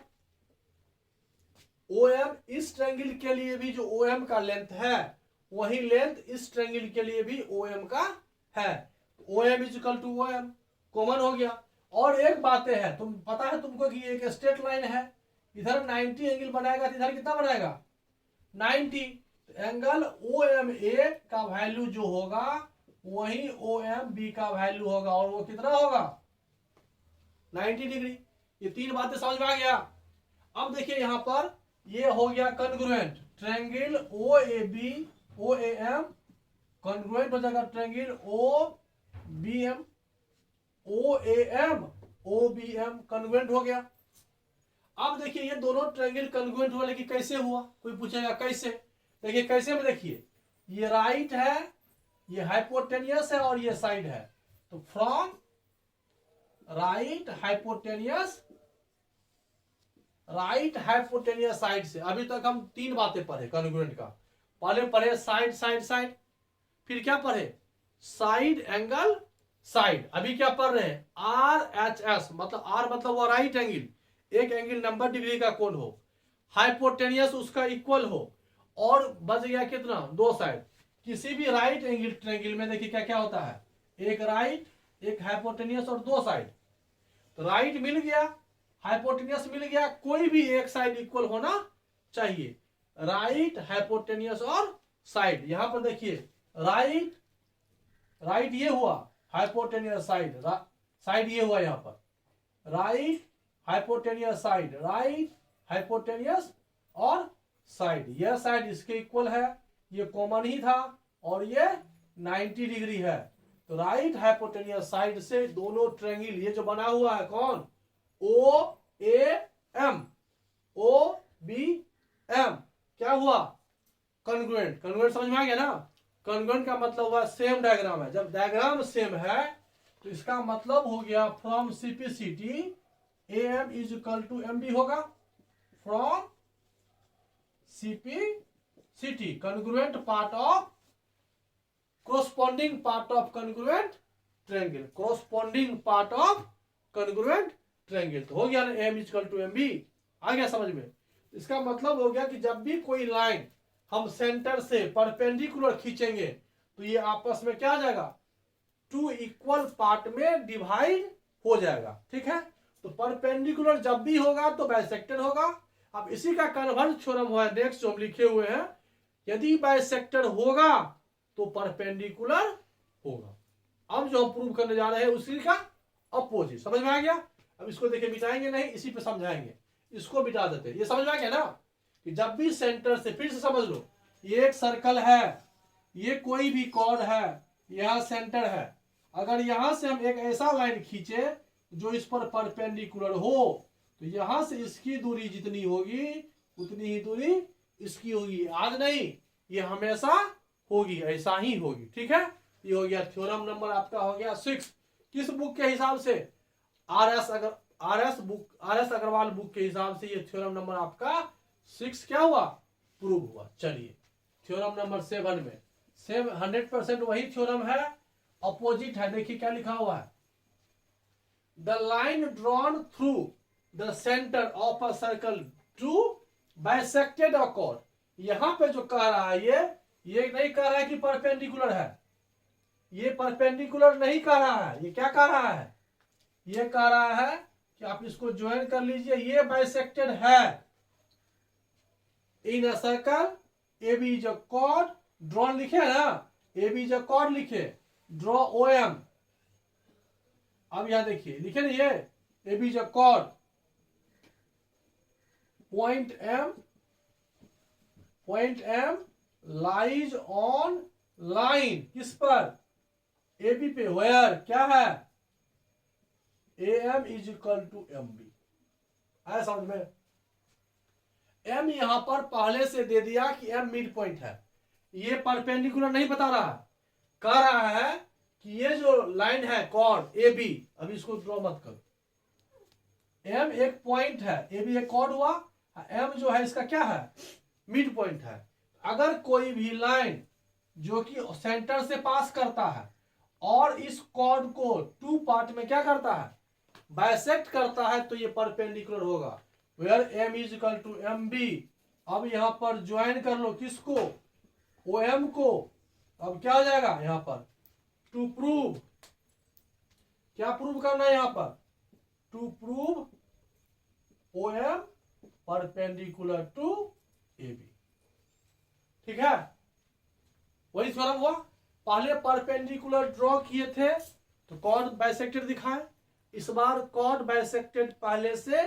OM इस ट्रायंगल के लिए भी जो OM का लेंथ है वही लेंथ इस ट्रायंगल के लिए भी OM का है, OM is equal to OM, common हो गया। और एक बातें है, तुम पता है तुमको कि एक स्ट्रेट लाइन है, इधर 90 एंगल बनाएगा तो इधर कितना बनाएगा, 90। एंगल OMA का वैल्यू जो होगा वही OMB का वैल्यू होगा, और वो कितना होगा, 90 डिग्री। ये तीन बातें समझ में आ गया। अब देखिए यहां पर ये हो गया congruent, triangle OAB OAM congruent हो जाएगा triangle OBM OAM OBM congruent हो गया। अब देखिए ये दोनों ट्रायंगल कॉन्ग्रुएंट हुआ, लेकिन कैसे हुआ, कोई पूछेगा कैसे। देखिए कैसे में, देखिए ये राइट है, ये हाइपोटेनियस है और ये साइड है, तो फ्रॉम राइट हाइपोटेनियस साइड से। अभी तक हम तीन बातें पढ़े कॉन्ग्रुएंट का, पहले पढ़े साइड साइड साइड, फिर क्या पढ़े, साइड एंगल साइड। अभी क्या पढ़ रहे हैं, RHS, मतलब R मतलब वो राइट एंगल, एक एंगल 90 डिग्री का कोण हो, हाइपोटेनियस उसका इक्वल हो, और बच गया कितना, दो साइड। किसी भी राइट एंगल ट्रायंगल में देखिए क्या क्या होता है, एक राइट, एक हाइपोटेनियस और दो साइड। तो राइट मिल गया, हाइपोटेनियस मिल गया, कोई भी एक साइड इक्वल होना चाहिए। राइट, हाइपोटेनियस और साइड। यहां पर देखिए राइट, राइट ये हुआ, हाइपोटेनियस साइड, साइड ये हुआ यहां पर, right hypotenuse side, right hypotenuse और साइड। यह साइड इसके इक्वल है, ये कॉमन ही था, और ये 90 डिग्री है। तो राइट हाइपोटेनियस साइड से दोनों ट्रायंगल, ये जो बना हुआ है कौन, O A M, O B M, क्या हुआ, कॉन्ग्रुएंट। कॉन्ग्रुएंट समझ में आ गया ना। कॉन्ग्रुएंट का मतलब हुआ सेम डायग्राम है। जब डायग्राम सेम है तो इसका मतलब हो गया from CPCT A M is equal to M B होगा, from CPCT congruent part of, corresponding part of congruent triangle, corresponding part of congruent triangle। तो हो गया ना m equal to M B, आ गया समझ में। इसका मतलब हो गया कि जब भी कोई लाइन हम सेंटर से परपेंडिकुलर खींचेंगे तो ये आपस में क्या आ जाएगा, टू इक्वल पार्ट में डिवाइड हो जाएगा, ठीक है। तो परपेंडिकुलर जब भी होगा तो बाइसेक्टर होगा। अब इसी का कन्वर्ज थ्योरम हुआ है, नेक्स्ट जो हम लिखे हुए हैं, यदि बाइसेक्टर होगा तो परपेंडिकुलर होगा। अब जो हम प्रूव करने जा रहे हैं उसी का अपोजिट, समझ में आ गया। अब इसको देखिए, मिटाएंगे नहीं, इसी पे समझाएंगे, इसको मिटा देते हैं। ये समझ में आ गया ना कि जब भी सेंटर से, फिर से समझ लो, ये एक सर्कल है, ये कोई भी कॉर्ड है, यहां सेंटर है। अगर यहां से हम एक ऐसा लाइन खींचे जो इस पर परपेंडिकुलर हो, तो यहां से इसकी दूरी जितनी होगी उतनी ही दूरी इसकी होगी। आज नहीं, ये हमेशा होगी, ऐसा ही होगी, ठीक है। ये हो गया थ्योरम नंबर आपका हो गया 6। किस बुक के हिसाब से, आर एस अग्रवाल बुक के हिसाब से ये थ्योरम नंबर आपका 6 क्या हुआ, प्रूव हुआ। चलिए थ्योरम नंबर 7 में, 100% वही थ्योरम है, अपोजिट है। देखिए क्या लिखा हुआ है, the line drawn through the centre of a circle to bisected a chord. यहां पे जो कह रहा है, ये नहीं कह रहा है कि परपेंडिकुलर है, ये परपेंडिकुलर नहीं कह रहा है। ये क्या कह रहा है, ये कह रहा है कि आप इसको ज्वाइन कर लीजिए, ये बाइसेक्टेड है in a circle, A B is a chord drawn लिखे ना, A B is a chord लिखे, ड्रॉ ओ एम। अब यहां देखिए लिखे ना, ये A B is a chord, point M lies on line, किस पर, ए बी पे, वेयर क्या है, A M is equal to M B. आया समझ में। एम यहां पर पहले से दे दिया कि एम मिड पॉइंट है, ये परपेंडिकुलर नहीं बता रहा है, कह रहा है कि ये जो लाइन है कॉर्ड ए बी, अभी इसको ड्रॉ मत करो, एम एक पॉइंट है, ए बी एक कॉर्ड हुआ, एम जो है इसका क्या है, मिड पॉइंट है। अगर कोई भी लाइन जो कि सेंटर से पास करता है और इस कॉर्ड को टू पार्ट में क्या करता है, बाइसेक्ट करता है, तो ये परपेंडिकुलर होगा, where M is equal to M B. अब यहां पर ज्वाइन कर लो किसको, ओ एम को। अब क्या हो जाएगा यहां पर, टू प्रूव, क्या प्रूव करना है यहां पर, to prove O M perpendicular to A B, ठीक है। वही थ्योरम हुआ, पहले परपेंडिकुलर ड्रॉ किए थे तो कॉर्ड बाइसेक्टेड दिखाए, इस बार कॉर्ड बाइसेक्टेड पहले से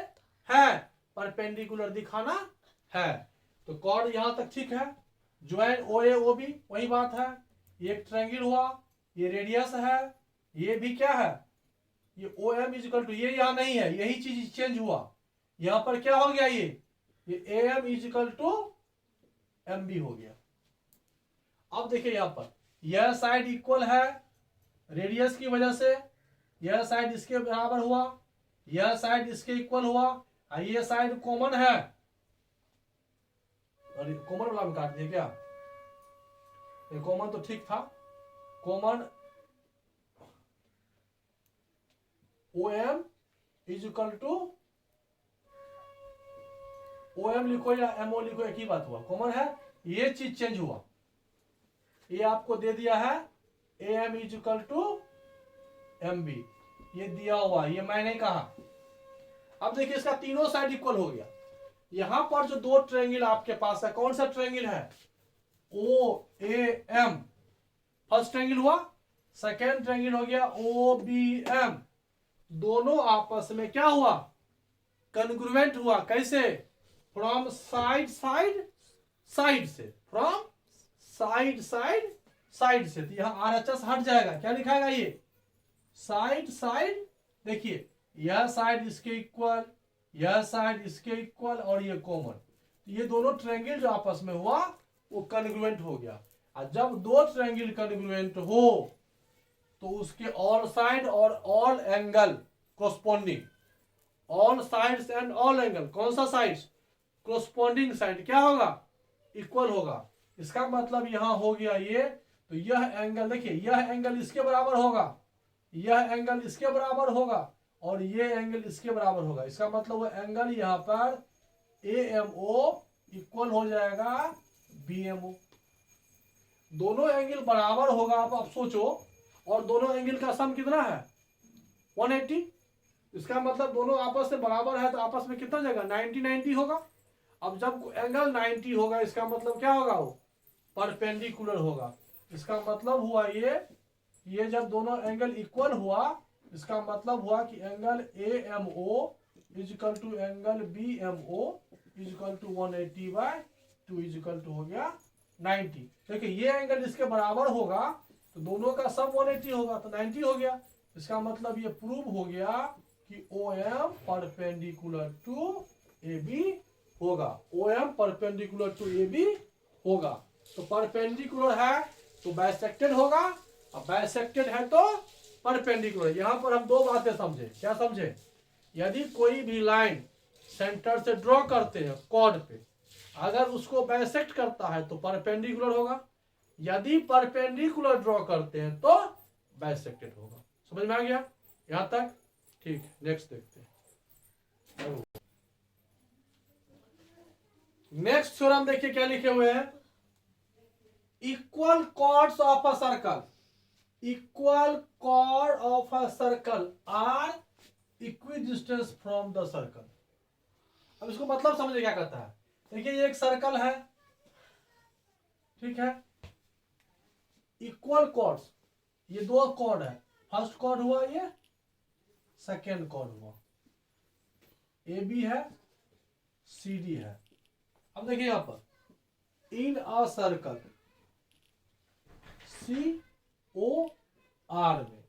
है, परपेंडिकुलर दिखाना है। तो कॉर्ड यहां तक ठीक है, ज्वाइन ओ ए ओ बी वही बात है, ये एक ट्रायंगल हुआ, ये रेडियस है, ये भी क्या है, ये O M is equal to, ये यहां नहीं है, यही चीज चेंज हुआ, यहां पर क्या हो गया, ये A M is equal to M B हो गया। अब देखिए यहां पर यह साइड इक्वल है रेडियस की वजह से, यह साइड इसके बराबर हुआ, यह साइड इसके इक्वल हुआ, और ये साइड कॉमन है, और कॉमन वाला में काट दिया क्या, ये कॉमन तो ठीक था, common O M is equal to O M लिखो या एम ओ लिखो, एक ही बात हुआ, कॉमन है। ये चीज चेंज हुआ, ये आपको दे दिया है A M is equal to M B, ये दिया हुआ, ये मैं नहीं कहा। अब देखिए इसका तीनों साइड इक्वल हो गया। यहां पर जो दो ट्रायंगल आपके पास है, कौन सा ट्रायंगल है, ओ ए एम, फर्स्ट ट्रायंगल हुआ, सेकेंड ट्रायंगल हो गया ओ बी एम, दोनों आपस में क्या हुआ, कन्ग्रुएंट हुआ। कैसे, फ्रॉम साइड साइड साइड से, फ्रॉम साइड साइड साइड से। तो यहां RHS हट जाएगा, क्या लिखाएगा ये, साइड साइड, देखिए यह साइड इसके इक्वल, यह साइड इसके इक्वल, और ये कॉमन, तो ये दोनों ट्रायंगल जो आपस में हुआ वो कन्ग्रुएंट हो गया। और जब दो ट्रायंगल कन्ग्रुएंट हो तो उसके ऑल साइड और all angle corresponding, all sides and all angle, कौन सा साइड, कोरस्पोंडिंग साइड क्या होगा, इक्वल होगा। इसका मतलब यहां हो गया ये, तो यह एंगल देखिए, यह एंगल इसके बराबर होगा, यह एंगल इसके बराबर होगा, और ये एंगल इसके बराबर होगा। इसका मतलब वो एंगल यहां पर AMO इक्वल हो जाएगा BMO। दोनों एंगल बराबर होगा, आप सोचो, और दोनों एंगल का सम कितना है 180। इसका मतलब दोनों आपस में बराबर है, तो आपस में कितना जाएगा 90 होगा। अब जब एंगल 90 होगा, इसका मतलब क्या होगा, वो परपेंडिकुलर होगा। इसका मतलब हुआ ये जब दोनों एंगल इक्वल हुआ, इसका मतलब हुआ कि angle AMO is equal to angle BMO is equal to 180/2 is equal to हो गया 90। देखिए ये एंगल इसके बराबर होगा, तो दोनों का सम 180 होगा, तो 90 हो गया। इसका मतलब ये प्रूव हो गया कि OM परपेंडिकुलर टू AB होगा, OM परपेंडिकुलर टू AB होगा। तो परपेंडिकुलर है तो बाइसेक्टेड होगा, अब बाइसेक्टेड है तो परपेंडिकुलर। यहां पर हम दो बातें समझे, क्या समझे, यदि कोई भी लाइन सेंटर से ड्रॉ करते हैं कॉर्ड पे, अगर उसको बाइसेक्ट करता है तो परपेंडिकुलर होगा, यदि परपेंडिकुलर ड्रॉ करते हैं तो बाइसेक्टेड होगा। समझ में आ गया यहां तक, ठीक। नेक्स्ट देखते हैं, नेक्स्ट थ्योरम देखिए क्या लिखे हुए हैं, equal chords of a circle, equal chord of a circle are equidistant from the circle। अब इसको मतलब समझे क्या कहता है, देखिए ये एक सर्कल है, ठीक है, इक्वल कॉर्ड्स, ये दो कॉर्ड है, फर्स्ट कॉर्ड हुआ ये, सेकेंड कॉर्ड हुआ, AB है CD है। अब देखिए यहां पर इन अ सर्कल COR में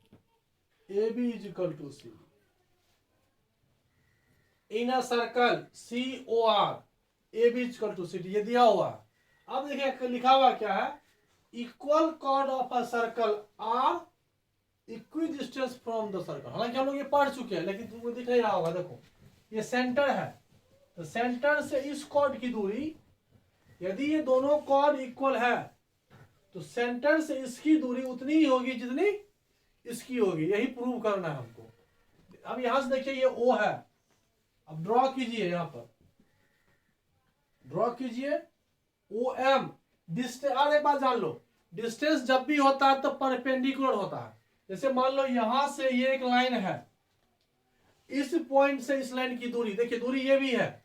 AB is equal to C, in a circle COR AB is equal to CD, ये दिया हुआ है। अब देखिए लिखा हुआ क्या है, equal chord of a circle are equidistance from the circle. हालांकि हम लोग ये पढ़ चुके हैं, लेकिन तुमको दिख नहीं रहा होगा, देखो ये सेंटर है, तो सेंटर से इस कॉर्ड की दूरी, यदि ये दोनों कॉर्ड इक्वल है तो सेंटर से इसकी दूरी उतनी ही होगी जितनी इसकी होगी, यही प्रूव करना है हमको। अब यहां से देखिए ये O है, अब ड्रॉ कीजिए, यहां पर ड्रॉ कीजिए OM डिस्टेंस। और एक बात जान लो, डिस्टेंस जब भी होता है तो परपेंडिकुलर होता है। जैसे मान लो यहां से ये एक लाइन है, इस पॉइंट से इस लाइन की दूरी, देखिए दूरी ये भी है,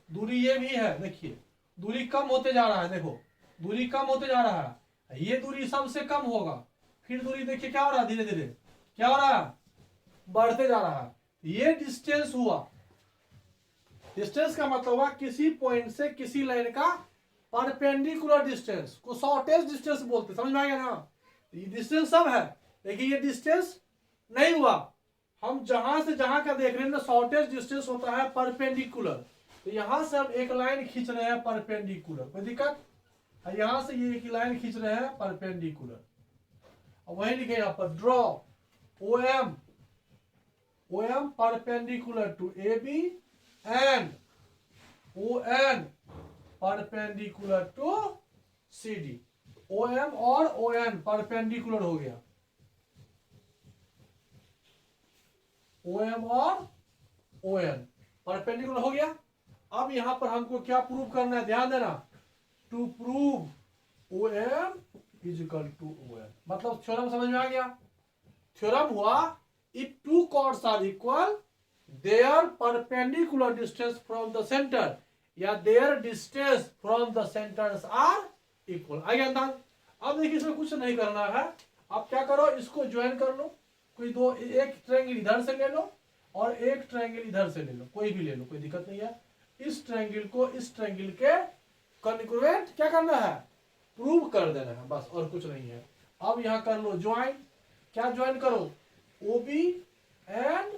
दूरी ये भी है, देखिए दूरी कम होते जा रहा है, देखो दूरी कम होते जा रहा है, ये दूरी सबसे कम होगा, फिर दूरी देखिए क्या हो रहा है, धीरे धीरे क्या हो रहा है, बढ़ते जा रहा है। ये डिस्टेंस हुआ, डिस्टेंस का मतलब हुआ किसी पॉइंट से किसी लाइन का परपेंडिकुलर डिस्टेंस को शॉर्टेस्ट डिस्टेंस बोलते, समझ में आ गया ना। ये डिस्टेंस सब है, लेकिन ये डिस्टेंस नहीं हुआ, हम जहां से जहां का देख रहे हैं ना, शॉर्टेस्ट डिस्टेंस होता है परपेंडिकुलर। तो यहां से हम एक लाइन खींच रहे हैं परपेंडिकुलर, कोई दिक्कत, यहां से ये एक लाइन खींच रहे हैं परपेंडिकुलर। अब वही लिखे यहां पर draw OM perpendicular to AB and ON perpendicular to CD। OM और ON परपेंडिकुलर हो गया, OM और ON परपेंडिकुलर हो गया। अब यहां पर हमको क्या प्रूव करना है, ध्यान देना, to prove O M is equal to O N. मतलब थ्योरम समझ में आ गया। थ्योरम हुआ if two chords are equal their perpendicular distance from the centre या their distance from the centres are equal. आ गया अंदाज। अब देखिए इसमें कुछ नहीं करना है, आप क्या करो, इसको ज्वाइन कर लो। कोई दो, एक ट्रायंगल इधर से ले लो और एक ट्रायंगल इधर से ले लो, कोई भी ले लो, कोई दिक्कत नहीं है। इस ट्रायंगल को इस ट्रायंगल के कॉन्ग्रुएंट क्या करना है, प्रूव कर देना है, बस और कुछ नहीं है। अब यहां कर लो ज्वाइन। क्या ज्वाइन करो, ओ बी एंड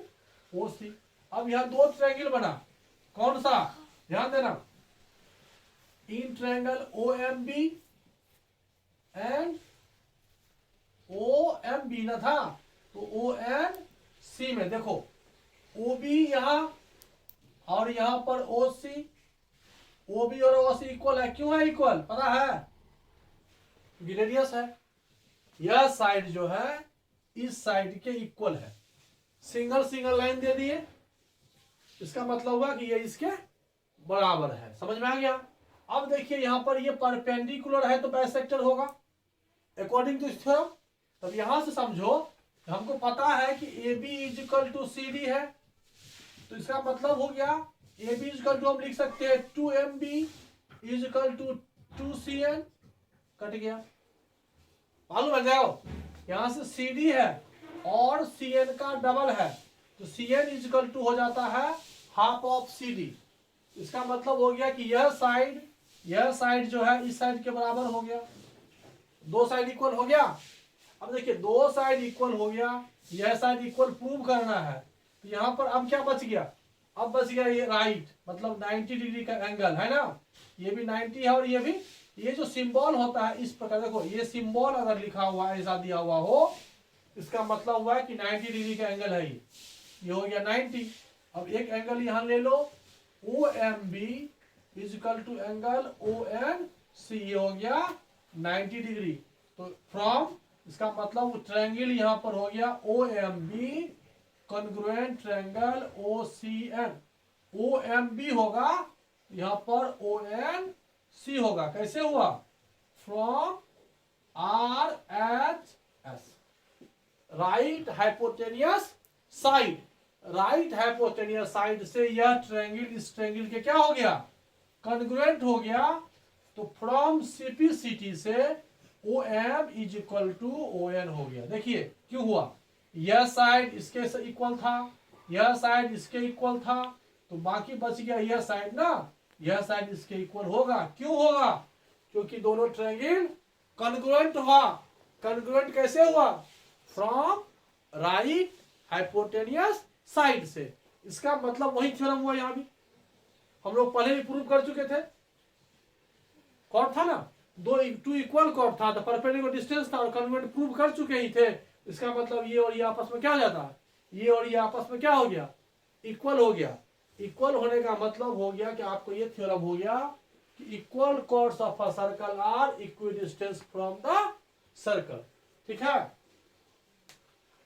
ओ सी। अब यहां दो ट्रायंगल बना, कौन सा, ध्यान देना, in triangle O M B and O M B ना था, तो ओ एन सी में देखो ओ बी यहां और यहां पर ओ सी, ओ बी और ओ सी इक्वल है। क्यों है इक्वल, पता है, रेडियस है। यह साइड जो है इस साइड के इक्वल है। सिंगल सिंगल लाइन दे दिए, इसका मतलब हुआ कि ये इसके बराबर है। समझ में आ गया। अब देखिए यहां पर ये परपेंडिकुलर है तो बाइसेक्टर होगा अकॉर्डिंग टू थ्योरम। तब यहां से समझो, हमको पता है कि A B is equal to C D है, तो इसका मतलब हो गया A B is equal to हम लिख सकते हैं 2MB is equal to 2CN। Cut गया, मालूम है जाओ, यहां से CD है और CN का डबल है, तो CN इज इक्वल टू हो जाता है हाफ ऑफ CD। इसका मतलब हो गया कि यह साइड जो है इस साइड के बराबर हो गया। दो साइड इक्वल हो गया। अब देखिए दो साइड इक्वल हो गया, यह साइड इक्वल प्रूव करना है, तो यहां पर अब क्या बच गया, अब बच गया ये राइट, मतलब 90 डिग्री का एंगल है ना, ये भी 90 है और ये भी। ये जो सिंबल होता है इस प्रकार, देखो ये सिंबल अगर लिखा हुआ ऐसा दिया हुआ हो, इसका मतलब हुआ है कि 90 डिग्री का एंगल है ये हो गया 90। अब एक एंगल यहां ले लो, O M B is equal to angle O N C, ये हो गया 90 डिग्री। तो फ्रॉम, इसका मतलब ट्रायंगल यहां पर हो गया O M B congruent triangle O C N. O M B होगा यहां पर ओ एन सी होगा। कैसे हुआ, from R H S, right hypotenuse side, right hypotenuse side से यह ट्रायंगल इस ट्रायंगल के क्या हो गया, कॉन्ग्रुएंट हो गया। तो फ्रॉम सीपीसीटी से O M is equal to O N हो गया। देखिए क्यों हुआ, यह साइड इसके से इक्वल था, यह साइड इसके इक्वल था, तो बाकी बच गया यह साइड ना, यह साइड इसके इक्वल होगा। क्यों होगा, क्योंकि दोनों ट्रायंगल कॉन्ग्रुएंट हुआ। कॉन्ग्रुएंट कैसे हुआ, फ्रॉम राइट हाइपोटेनियस साइड से। इसका मतलब वही थ्योरम हुआ, यहां भी हम लोग पहले भी प्रूव कर चुके थे। कॉर्ड था ना, टू इक्वल कॉर्ड था, तो परपेंडिकुलर डिस्टेंस था और कॉन्ग्रुएंट प्रूव कर चुके ही थे। इसका मतलब ये और ये आपस में क्या हो जाता है, ये और ये आपस में क्या हो गया, इक्वल हो गया। इक्वल होने का मतलब हो गया कि आपको ये थ्योरम हो गया कि equal chords of a circle are equidistance from the circle. ठीक है।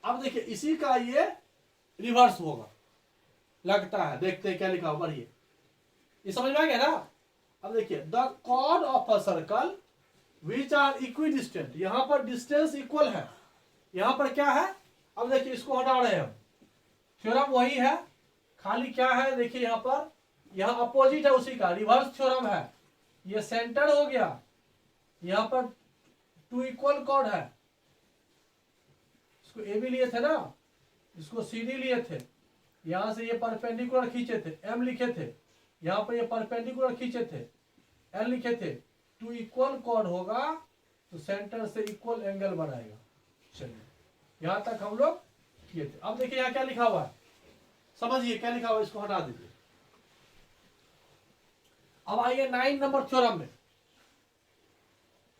अब देखिए इसी का ये रिवर्स होगा, लगता है, देखते हैं क्या लिखा हुआ, बढ़िए, ये समझ में आ गया ना। अब देखिए the chord of a circle which are equidistant, यहां पर डिस्टेंस इक्वल है, यहां पर क्या है। अब देखिए इसको हटा रहे हैं हम, थ्योरम वही है, खाली क्या है, देखिए यहां पर, यहां अपोजिट है उसी का, रिवर्स थ्योरम है। ये सेंटर हो गया, यहां पर टू इक्वल कॉर्ड है, इसको ए भी लिए थे ना, इसको सी डी लिए थे, यहां से ये परपेंडिकुलर खींचे थे, एम लिखे थे, यहां पर ये परपेंडिकुलर खींचे थे, एल लिखे थे। टू इक्वल कॉर्ड होगा तो सेंटर से इक्वल एंगल बनाएगा। चलिए यहां तक हम लोग किए थे। अब देखिए यहां क्या लिखा हुआ है, समझिए क्या लिखा हुआ है, इसको हटा दीजिए। अब आइए 9 नंबर थ्योरम में,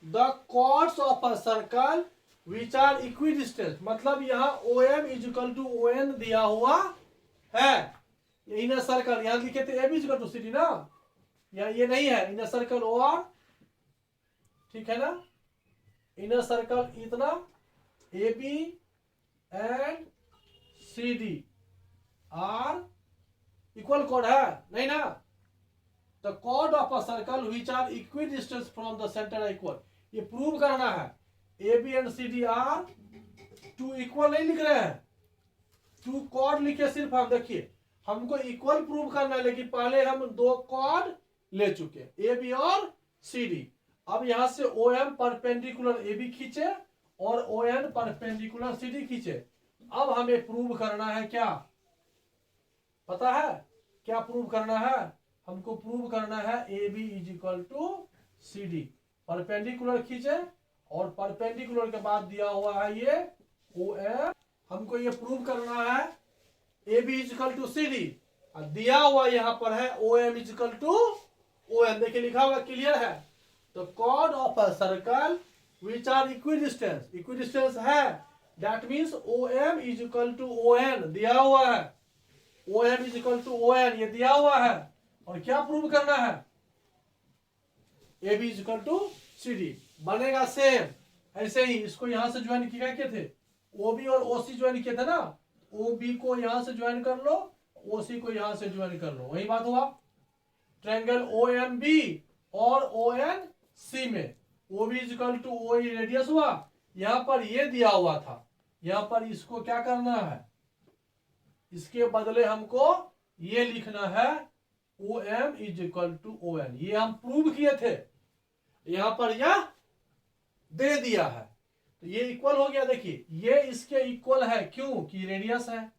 the chords of a circle which are equidistant, मतलब यहां O M is equal to O N दिया हुआ है। इनर सर्कल यहां लिखे थे A B is equal to C D ना, या ये नहीं है इनर सर्कल ओ आर, ठीक है ना, इनर सर्कल इतना A B and C D are equal chord है, नहीं ना, the chord of a circle which are equidistance from the centre equal. ये प्रूव करना है A B and C D are two equal नहीं लिख रहे हैं, टू कॉर्ड लिखे सिर्फ हम। देखिए हमको इक्वल प्रूव करना है, लेकिन पहले हम दो कॉर्ड ले चुके ए बी और सी डी। अब यहां से O M perpendicular A B खींचे और O N perpendicular C D खींचे। अब हमें प्रूव करना है क्या, पता है क्या प्रूव करना है? हमको प्रूव करना है A B is equal to C D. Perpendicular खींचे और परपेंडिकुलर के बाद दिया हुआ है ये ओ एम। हमको ये प्रूव करना है A B is equal to C D, दिया हुआ यहां पर है O M is equal to O N. देखिए लिखा हुआ क्लियर है। तो chord of a circle which are equidistance, equidistance है, that means O M is equal to O N दिया हुआ है, O M is equal to O N ये दिया हुआ है। और क्या प्रूव करना है? A B is equal to C D बनेगा सेम ऐसे ही। इसको यहां से ज्वाइन किए थे, ओ बी और ओ सी ज्वाइन किए थे ना, ओ बी को यहां से ज्वाइन कर लो, ओ सी को यहां से ज्वाइन कर लो, वही बात हुआ। ट्रायंगल ओ एम बी और ओ एन सी में O B is equal to O E radius हुआ। यहां पर ये दिया हुआ था, यहां पर इसको क्या करना है, इसके बदले हमको ये लिखना है O M is equal to O N. ये हम प्रूव किए थे, यहां पर यह दे दिया है तो ये इक्वल हो गया। देखिए ये इसके इक्वल है, क्यों कि रेडियस है।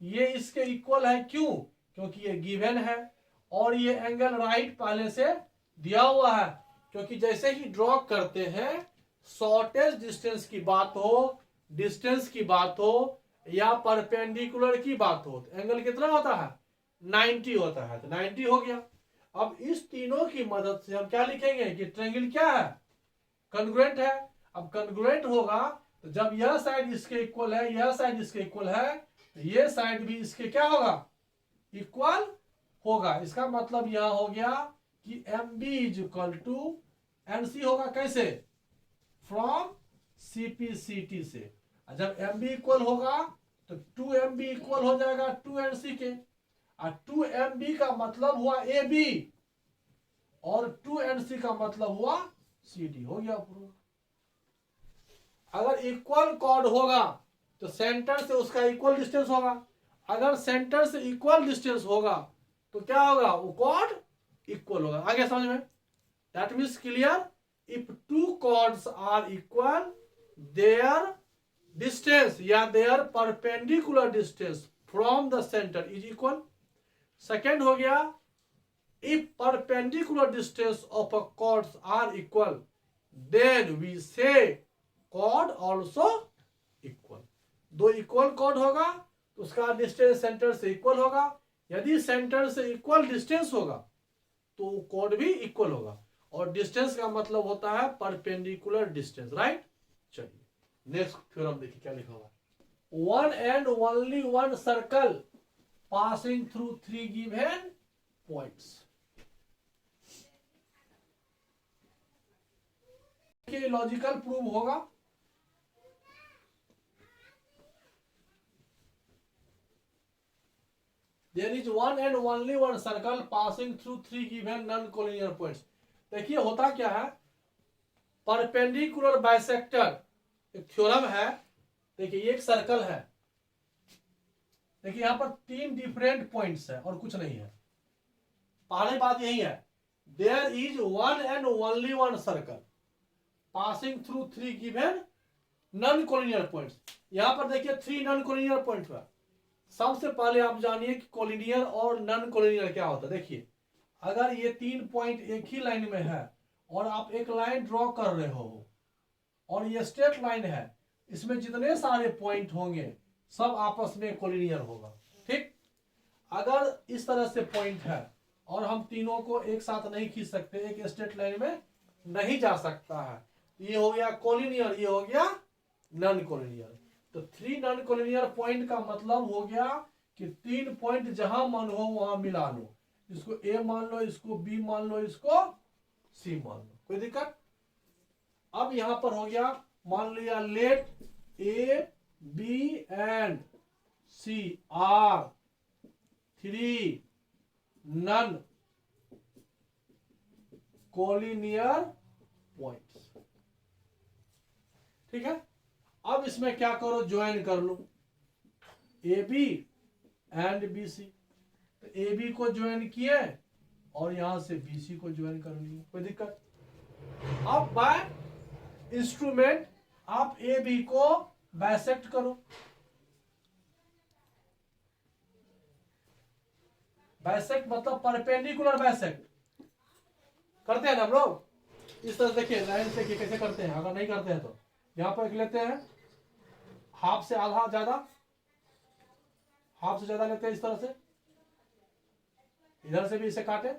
ये इसके इक्वल है क्यों, क्योंकि ये गिवन है। और ये एंगल राइट पहले से दिया हुआ है, क्योंकि जैसे ही ड्रॉ करते हैं शॉर्टेस्ट डिस्टेंस की बात हो, डिस्टेंस की बात हो या परपेंडिकुलर की बात हो, तो एंगल कितना होता है 90 होता है। तो 90 हो गया। अब इस तीनों की मदद से हम क्या लिखेंगे कि ट्रायंगल क्या है, कॉन्ग्रुएंट है। अब कॉन्ग्रुएंट होगा तो जब यह साइड इसके इक्वल है, यह साइड इसके इक्वल है, तो ये साइड भी इसके क्या होगा, इक्वल होगा। इसका मतलब यह हो गया कि M B is equal to N C होगा। कैसे? From C P C T से। जब एम बी इक्वल होगा तो 2MB इक्वल हो जाएगा 2NC के, और 2MB का मतलब हुआ AB और 2NC का मतलब हुआ CD। हो गया प्रूफ। अगर इक्वल कॉर्ड होगा तो सेंटर से उसका इक्वल डिस्टेंस होगा। अगर सेंटर से इक्वल डिस्टेंस होगा तो क्या होगा, वो कॉर्ड इक्वल होगा। आगे समझ में? That means clear, if two chords are equal their distance या their perpendicular distance from the centre is equal. Second हो गया, if perpendicular distance of a chords are equal then we say chord also equal. दो इक्वल कॉर्ड होगा तो उसका डिस्टेंस सेंटर से इक्वल होगा। यदि सेंटर से इक्वल डिस्टेंस होगा तो कॉर्ड भी इक्वल होगा। और डिस्टेंस का मतलब होता है परपेंडिकुलर डिस्टेंस, राइट। चलिए नेक्स्ट थ्योरम देखिए क्या लिखा हुआ है। One and only one circle passing through three given points. Logical prove होगा। There is one and only one circle passing through three given non-collinear points. देखिए होता क्या है, परपेंडिकुलर बाइसेक्टर एक थ्योरम है। देखिए एक सर्कल है, देखिए यहां पर तीन डिफरेंट पॉइंट्स है और कुछ नहीं है। पहली बात यही है, there is one and only one circle passing through three given non collinear points. यहां पर देखिए थ्री नॉन कोलिनियर पॉइंट है। सबसे पहले आप जानिए कि कोलिनियर और नॉन कोलिनियर क्या होता है। देखिए अगर ये तीन पॉइंट एक ही लाइन में है और आप एक लाइन ड्रॉ कर रहे हो और ये स्ट्रेट लाइन है, इसमें जितने सारे पॉइंट होंगे सब आपस में कोलिनियर होगा, ठीक। अगर इस तरह से पॉइंट है और हम तीनों को एक साथ नहीं खींच सकते, एक स्ट्रेट लाइन में नहीं जा सकता है, ये हो गया कोलिनियर, ये हो गया नॉन कोलिनियर। तो थ्री नॉन कोलिनियर पॉइंट का मतलब हो गया कि तीन पॉइंट जहां मन हो वहां मिला लो। इसको ए मान लो, इसको बी मान लो, इसको सी मान लो, कोई दिक्कत। अब यहां पर हो गया, मान लिया let A B and C are three non collinear points. ठीक है, अब इसमें क्या करो, ज्वाइन कर लो A B and B C. तो ए बी को ज्वाइन किए और यहां से बी सी को ज्वाइन कर लिए, कोई दिक्कत। अब बाय इंस्ट्रूमेंट आप ए बी को बाइसेक्ट करो। बाइसेक्ट मतलब परपेंडिकुलर बाइसेक्ट करते हैं ना हम लोग। इस तरह से देखिए लाइन से कैसे करते हैं, अगर नहीं करते हैं तो यहां पर लेते हैं हाफ से आधा ज्यादा, हाफ से ज्यादा लेते हैं इस तरह से, इधर से भी इसे काटे,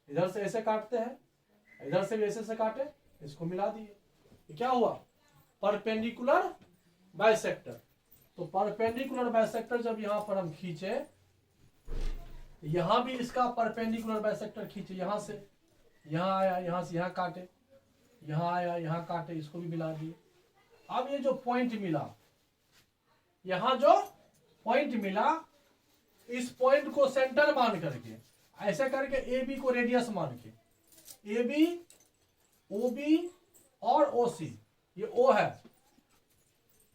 इधर से ऐसे काटते हैं, इधर से भी ऐसे से काटे, इसको मिला दिए, क्या हुआ, परपेंडिकुलर बाइसेक्टर। तो परपेंडिकुलर बाइसेक्टर जब यहां पर हम खींचे, यहां भी इसका परपेंडिकुलर बाइसेक्टर खींचे, यहां से यहां आया, यहां से यहां काटे, यहां आया, यहां काटे, इसको भी मिला दिए। अब ये जो पॉइंट मिला, यहां जो पॉइंट मिला, इस पॉइंट को सेंटर मान करके ऐसे करके ए बी को रेडियस मान के, ए बी, ओ बी और ओ सी, ये ओ है,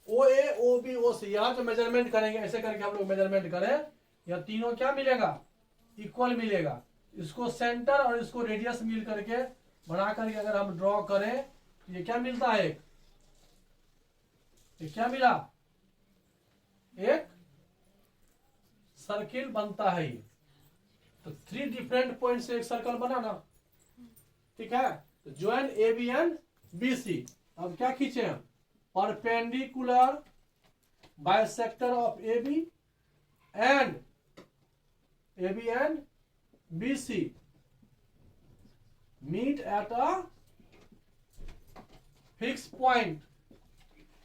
ओ ए, ओ बी, ओ सी, यहां जो मेजरमेंट करेंगे ऐसे करके हम लोग मेजरमेंट करें, या तीनों क्या मिलेगा, इक्वल मिलेगा। इसको सेंटर और इसको रेडियस मिल करके बना करके अगर हम ड्रॉ करें तो ये क्या मिलता है, ये क्या मिला, एक सर्किल बनता है ये। तो 3 डिफरेंट पॉइंट से एक सर्कल बना ना, ठीक है। तो join A B and B C. अब क्या खींचे हम, perpendicular bisector of A B and B C meet at a fix point.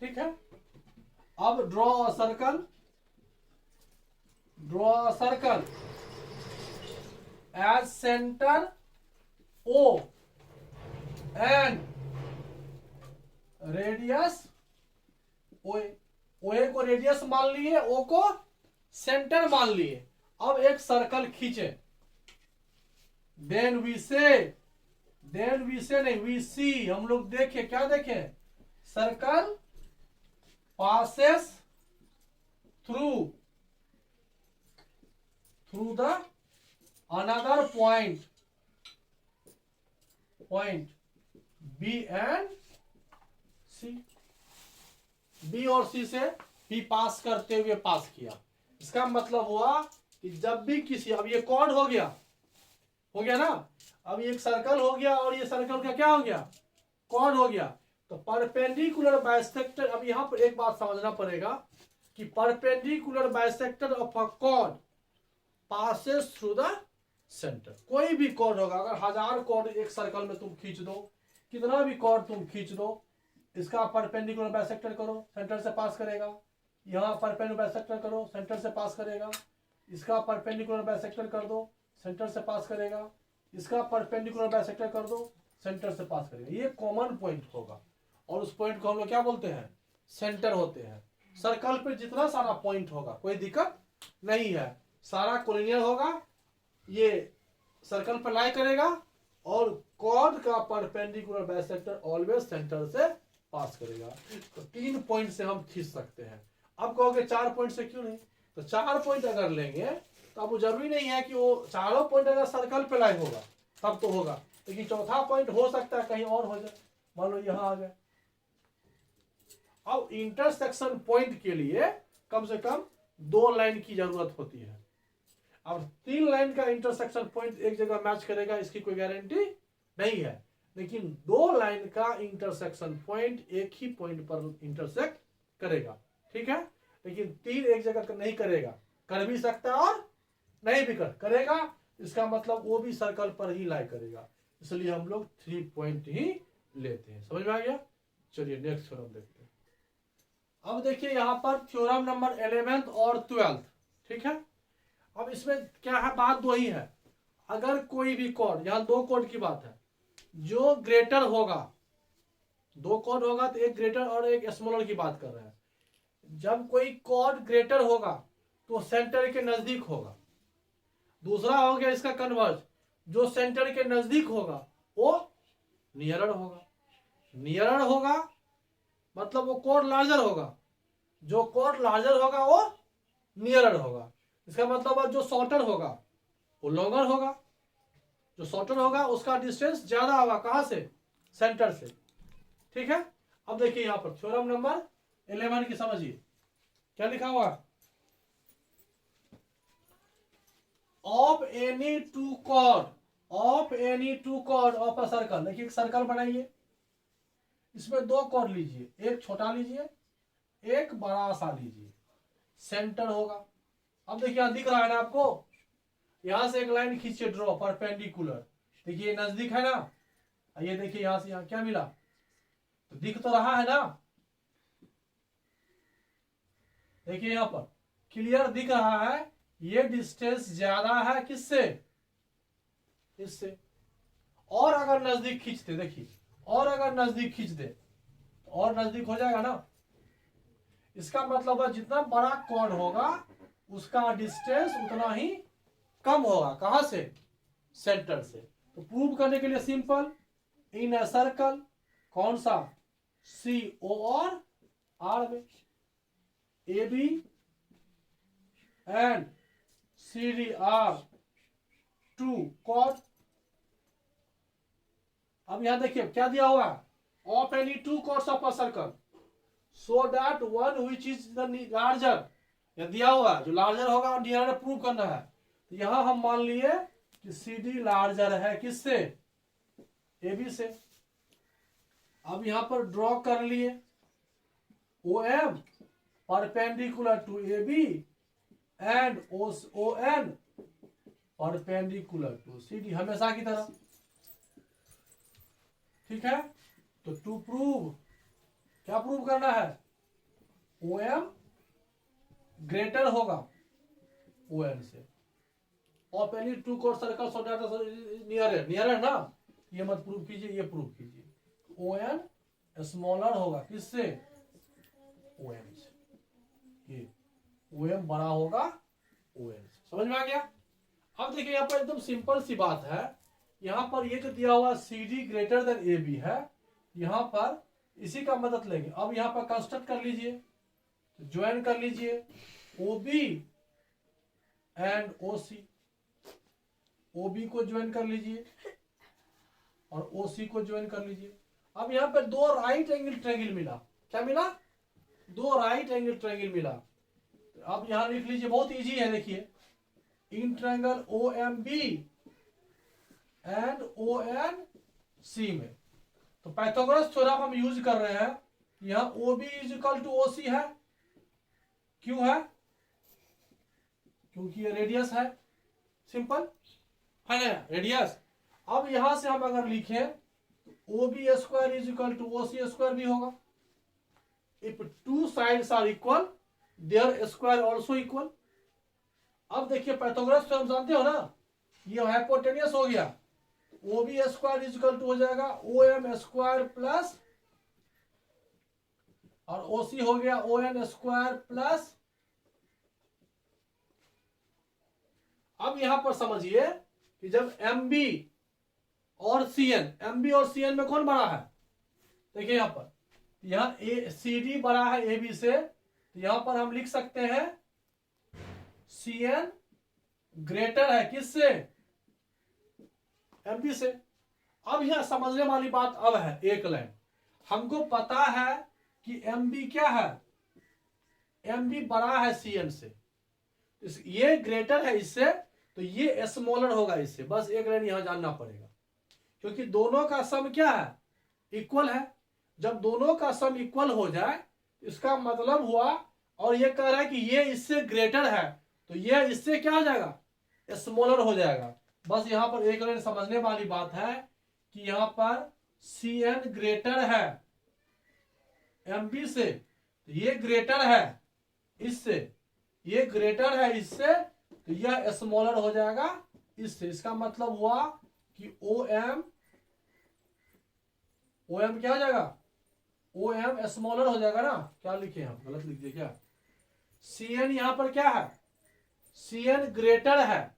ठीक है, अब draw a circle, draw a circle as centre O and radius O A को रेडियस मान लिए, ओ को सेंटर मान लिए। अब एक सर्कल खींचे, देन वी से नहीं, वी सी, हम लोग देखे, क्या देखे, circle passes through the another point B and C, B और C से B पास करते हुए पास किया। इसका मतलब हुआ कि जब भी किसी, अब ये कॉर्ड हो गया ना, अब ये एक सर्कल हो गया और ये सर्कल का क्या हो गया, कॉर्ड हो गया। तो परपेंडिकुलर बाइसेक्टर, अब यहां पर एक बात समझना पड़ेगा कि perpendicular bisector of a cord passes through the centre. कोई भी कॉर्ड होगा, अगर 1000 कॉर्ड एक सर्कल में तुम खींच दो, कितना भी कॉर्ड तुम खींच दो, इसका परपेंडिकुलर बाइसेक्टर करो, सेंटर से पास करेगा। यहां परपेंडिकुलर बाइसेक्टर करो, सेंटर से पास करेगा। इसका परपेंडिकुलर बाइसेक्टर कर दो, सेंटर से पास करेगा। इसका परपेंडिकुलर बाइसेक्टर कर दो, सेंटर से पास करेगा। ये कॉमन पॉइंट होगा और उस पॉइंट को हम लोग क्या बोलते हैं, सेंटर होते हैं। सर्कल पे जितना सारा पॉइंट होगा कोई दिक्कत नहीं है, सारा कोलिनियर होगा, ये सर्कल पर लाई करेगा और कॉर्ड का परपेंडिकुलर बाइसेक्टर ऑलवेज सेंटर से पास करेगा। तो 3 पॉइंट से हम खींच सकते हैं। अब कहोगे 4 पॉइंट से क्यों नहीं, तो 4 पॉइंट अगर लेंगे तो अब जरूरी नहीं है कि वो चारों पॉइंट अगर सर्कल पे लाई होगा तब तो होगा, लेकिन चौथा पॉइंट हो सकता है कहीं और हो जाए, मान लो यहां आ गए। अब इंटरसेक्शन पॉइंट के लिए कम से कम 2 लाइन की जरूरत होती है। अब 3 लाइन का इंटरसेक्शन पॉइंट एक जगह मैच करेगा इसकी कोई गारंटी नहीं है, लेकिन 2 लाइन का इंटरसेक्शन पॉइंट एक ही पॉइंट पर इंटरसेक्ट करेगा। ठीक है, लेकिन 3 एक जगह नहीं करेगा, कर भी सकता है और नहीं भी करेगा। इसका मतलब वो भी सर्कल पर ही लाई करेगा, इसलिए हम लोग 3 पॉइंट ही लेते हैं। समझ में आ गया। चलिए नेक्स्ट थ्योरम देखते हैं। अब देखिए यहां पर थ्योरम नंबर 11 और 12। ठीक है, अब इसमें क्या है, बात 2 ही है। अगर कोई भी कॉर्ड, यहां 2 कॉर्ड की बात है, जो ग्रेटर होगा, 2 कॉर्ड होगा तो एक ग्रेटर और एक स्मॉलर की बात कर रहे हैं। जब कोई कॉर्ड ग्रेटर होगा तो सेंटर के नजदीक होगा। दूसरा हो गया इसका कन्वर्ज, जो सेंटर के नजदीक होगा वो नियरर होगा। नियरर होगा मतलब वो कोड लार्जर होगा, जो कोड लार्जर होगा वो नियरर होगा। इसका मतलब जो शॉर्टर होगा वो लॉन्गर होगा, जो शॉर्टर होगा उसका डिस्टेंस ज्यादा होगा, कहां से, सेंटर से। ठीक है, अब देखिए यहां पर थ्योरम नंबर 11 की समझिए क्या लिखा हुआ, of any two chord, of any two chord of a circle. देखिए एक सर्कल बनाइए, इसमें दो कॉर्ड लीजिए, एक छोटा लीजिए एक बड़ा सा लीजिए, सेंटर होगा। अब देखिए यहां दिख रहा है ना आपको, यहां से एक लाइन खींचिए ड्रॉ परपेंडिकुलर, देखिए नजदीक है ना, ये देखिए यहां से यहां क्या मिला, तो दिख तो रहा है ना, देखिए यहां पर क्लियर दिख रहा है, ये डिस्टेंस ज्यादा है किससे, इससे। और अगर नजदीक खींचते, देखिए और अगर नजदीक खींच दे तो और नजदीक हो जाएगा ना, इसका मतलब है जितना बड़ा कॉर्ड होगा उसका डिस्टेंस उतना ही कम होगा, कहां से, सेंटर से। तो प्रूव करने के लिए सिंपल, इन अ सर्कल, कौन सा, सी ओ और आर में, A B and C D are two chord. अब यहां देखिए क्या दिया हुआ है, of any two chords of a circle so that one which is the larger, यह दिया हुआ है जो लार्जर होगा और नियर प्रूव करना है। तो यहां हम मान लिए कि सी डी लार्जर है किससे, ए बी से। अब यहां पर ड्रॉ कर लिए O M perpendicular to A B and O N perpendicular to C D, हमेशा की तरह। ठीक है, तो टू प्रूव, क्या प्रूव करना है, ओ एम ग्रेटर होगा ओ एन से, और पहली टू कोड सर्कल सो दैट नियर है, नियर है ना, ये मत प्रूव कीजिए, ये प्रूव कीजिए, ओ एन स्मॉलर होगा किससे, ओ एम से, ये ओ एम बड़ा होगा ओ एन से। समझ में आ गया। अब देखिए यहाँ पर एकदम सिंपल सी बात है, यहाँ पर ये जो दिया हुआ C D greater than A B है, यहाँ पर इसी का मदद लेंगे। अब यहाँ पर कंस्ट्रक्ट कर लीजिए, ज्वाइन कर लीजिए O B and O C, O B को ज्वाइन कर लीजिए और ओ सी को ज्वाइन कर लीजिए। अब यहाँ पर दो राइट एंगल ट्रायंगल मिला, क्या मिला, दो राइट एंगल ट्रायंगल मिला। अब यहां लिख लीजिए, बहुत इजी है, देखिए in triangle O M B and O N C में, तो पाइथागोरस थ्योरम हम यूज कर रहे हैं। यहां O B is equal to O C है, क्यों है, क्योंकि ये रेडियस है, सिंपल है ना रेडियस। अब यहां से हम अगर लिखें O B square is equal to O C square भी होगा, if two sides are equal their square also equal. अब देखिए पाइथागोरस थ्योरम जानते हो ना, ये हाइपोटेनियस हो गया, O B square is equal to हो जाएगा ओ एम स्क्वायर प्लस, और ओ सी हो गया ओ एन स्क्वायर प्लस। अब यहां पर समझिए कि जब एम बी और सी एन, एम बी और सी एन में कौन बड़ा है, देखिए यहां पर, यहां ए सी डी बड़ा है ए बी से, तो यहां पर हम लिख सकते हैं सी एन ग्रेटर है किससे, एम बी से। अब यह समझने वाली बात अब है, एक लाइन, हमको पता है कि एम बी क्या है, एम बी बड़ा है सी एन से, ये ग्रेटर है इससे, तो ये स्मॉलर होगा इससे, बस एक लाइन यहां जानना पड़ेगा, क्योंकि दोनों का सम क्या है, इक्वल है। जब दोनों का सम इक्वल हो जाए इसका मतलब हुआ, और ये कह रहा है कि ये इससे ग्रेटर है, तो ये इससे क्या हो जाएगा, स्मॉलर हो जाएगा। बस यहां पर एक लाइन समझने वाली बात है कि यहां पर सी एन ग्रेटर है एम बी से, तो ये ग्रेटर है इससे, ये ग्रेटर है इससे, तो यह स्मॉलर हो जाएगा इससे। इसका मतलब हुआ कि ओ एम क्या हो जाएगा, ओ एम स्मॉलर हो जाएगा ना, क्या लिखे हम, गलत लिख दिए क्या, सी एन यहां पर क्या है, सी एन ग्रेटर है,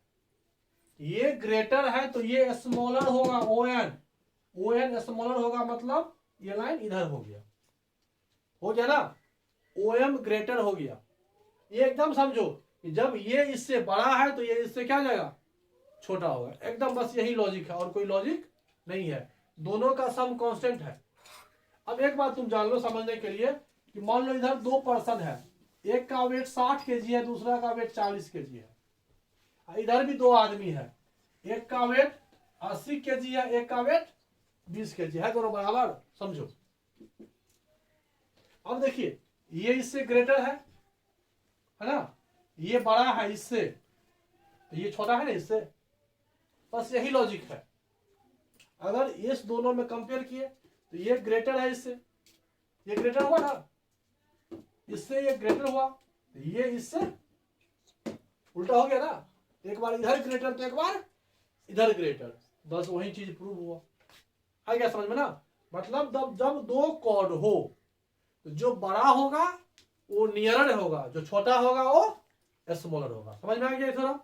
ये ग्रेटर है तो ये स्मॉलर होगा O N, O N smaller होगा, मतलब ये लाइन इधर हो गया ना, ओ एम ग्रेटर हो गया। ये एकदम समझो कि जब ये इससे बड़ा है तो ये इससे क्या हो जाएगा, छोटा होगा, एकदम बस यही लॉजिक है और कोई लॉजिक नहीं है, दोनों का सम कांस्टेंट है। अब एक बात तुम जान लो समझने के लिए कि मान लो इधर दो पर्सन है, एक का वेट 60 केजी है, दूसरा का वेट 40 केजी है। इधर भी दो आदमी है, एक का वेट 80 केजी है, एक का वेट 20 केजी है, दोनों बराबर समझो। अब देखिए ये इससे ग्रेटर है ना, ये बड़ा है इससे, तो ये छोटा है ना इससे, बस यही लॉजिक है। अगर इस दोनों में कंपेयर किए तो ये ग्रेटर है इससे, ये ग्रेटर हुआ ना, इससे ये ग्रेटर हुआ, तो ये इससे उल्टा हो गया ना, एक बार इधर ग्रेटर तो एक बार इधर ग्रेटर, बस वही चीज प्रूव हुआ। आ गया समझ में ना, मतलब जब दो कॉर्ड हो तो जो बड़ा होगा वो नियरर होगा, जो छोटा होगा वो स्मॉलर होगा। समझ में आ गया थोड़ा।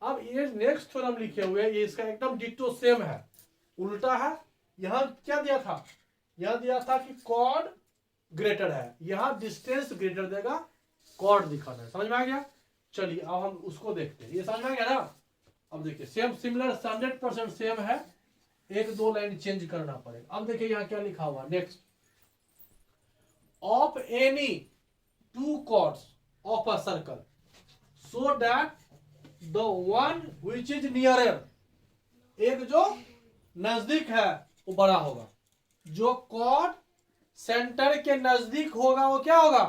अब ये नेक्स्ट थ्योरम लिखे हुए, ये इसका एकदम डिट्टो सेम है, उल्टा है। यहां क्या दिया था, यहां दिया था कि कॉर्ड ग्रेटर है, यहां डिस्टेंस ग्रेटर देगा, कॉर्ड दिखाना है। समझ में आ गया। चलिए अब हम उसको देखते हैं, ये समझ में आ गया ना। अब देखिए सेम सिमिलर 100% सेम है, एक दो लाइन चेंज करना पड़ेगा। अब देखिए यहां क्या लिखा हुआ, next of any two chords of a circle so that the one which is nearer, एक जो नजदीक है वो बड़ा होगा, जो कॉर्ड सेंटर के नजदीक होगा वो क्या होगा,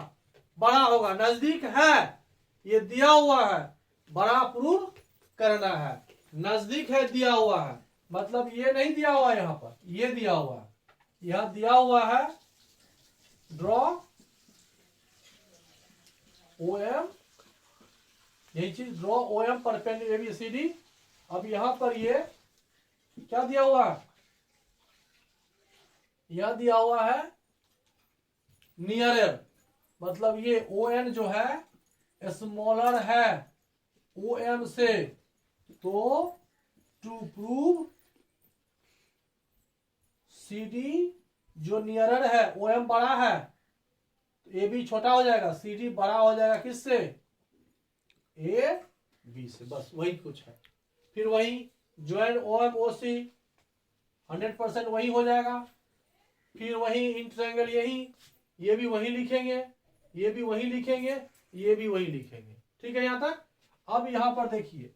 बड़ा होगा। नजदीक है, ये दिया हुआ है, बड़ा प्रूव करना है, नजदीक है दिया हुआ है, मतलब ये नहीं दिया हुआ है, यहां पर ये दिया हुआ है, यहां दिया हुआ है ड्रॉ ओ एम, यही चीज draw O M perpendicular ABCD। अब यहां पर ये क्या दिया हुआ है, यह दिया हुआ है नियरर, मतलब ये ओ एन जो है स्मॉलर है ओ एम से, तो टू प्रूव CD जो नियरर है ओ एम बड़ा है, तो ए बी छोटा हो जाएगा, CD बड़ा हो जाएगा किससे, ए बी से, बस वही कुछ है। फिर वही ज्वाइन ओ एम ओ सी 100% वही हो जाएगा। फिर वही इन ट्रायंगल, यही ये भी वही लिखेंगे, ये भी वही लिखेंगे, ये भी वही लिखेंगे। ठीक है यहां तक। अब यहां पर देखिए,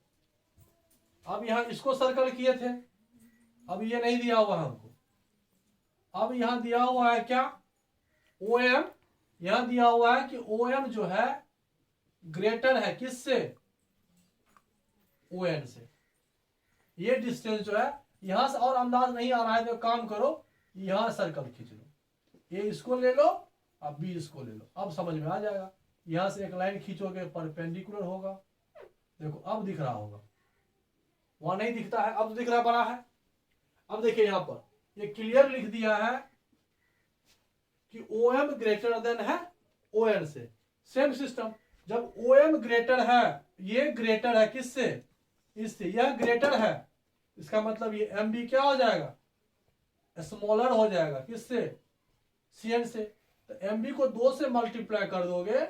अब यहां इसको सर्कल किए थे, अब ये नहीं दिया हुआ हमको, अब यहां दिया हुआ है क्या, ओ एम, यहां दिया हुआ है कि ओ एम जो है ग्रेटर है किससे, ओ एन से। ये डिस्टेंस जो है यहां से और अंदाज नहीं आ रहा है तो काम करो, यहां सर्कल खींच लो, ये इसको ले लो, अब बी इसको ले लो, अब समझ में आ जाएगा। यहां से एक लाइन खींचोगे परपेंडिकुलर होगा, देखो अब दिख रहा होगा, वहां नहीं दिखता है, अब तो दिख रहा बड़ा है। अब देखिए यहां पर ये क्लियर लिख दिया है कि ओ एम ग्रेटर देन है ओ एन से। सेम सिस्टम, जब ओ एम ग्रेटर है, ये ग्रेटर है किससे, इससे, यह ग्रेटर है, इसका मतलब ये एम बी क्या हो जाएगा, स्मॉलर हो जाएगा किससे, सी एन से। तो एम बी को 2 से मल्टीप्लाई कर दोगे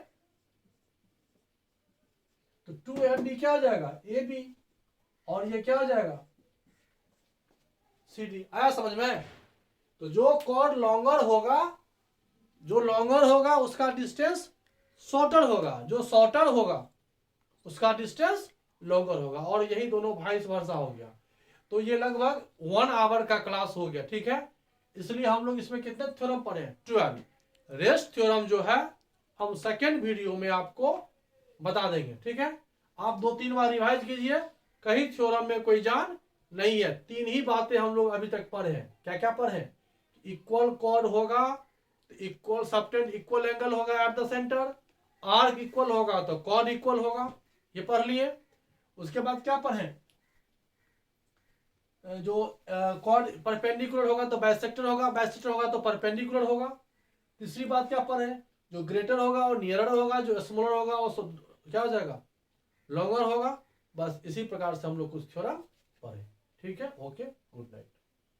तो 2MB क्या हो जाएगा, ए बी, और ये क्या हो जाएगा, CD। आया समझ में। तो जो कॉर्ड लॉन्गर होगा, जो लॉन्गर होगा उसका डिस्टेंस शॉर्टर होगा, जो शॉर्टर होगा उसका डिस्टेंस लॉन्गर होगा, और यही दोनों वाइस वर्सा हो गया। तो ये लगभग 1 आवर का क्लास हो गया। ठीक है, इसलिए हम लोग इसमें कितने थ्योरम पढ़े हैं, 12। रेस्ट थ्योरम जो है हम सेकेंड वीडियो में आपको बता देंगे। ठीक है, आप 2-3 बार रिवाइज कीजिए, कहीं थ्योरम में कोई जान नहीं है। 3 ही बातें हम लोग अभी तक पढ़े हैं। क्या क्या पढ़े हैं, इक्वल कॉर्ड होगा तो इक्वल सबटेंड इक्वल एंगल होगा eight the centre, arc equal होगा तो कॉर्ड इक्वल होगा, ये पढ़ लिए। उसके बाद क्या पढ़े, जो कॉर्ड परपेंडिकुलर होगा तो बाइसेक्टर होगा, बाइसेक्टर होगा तो परपेंडिकुलर होगा। तीसरी बात क्या पढ़े, जो ग्रेटर होगा वो नियरर होगा, जो स्मॉलर होगा वो क्या हो जाएगा, लॉन्गर होगा। बस इसी प्रकार से हम लोग कुछ थ्योरम पढ़े। ठीक है, ओके, गुड नाइट।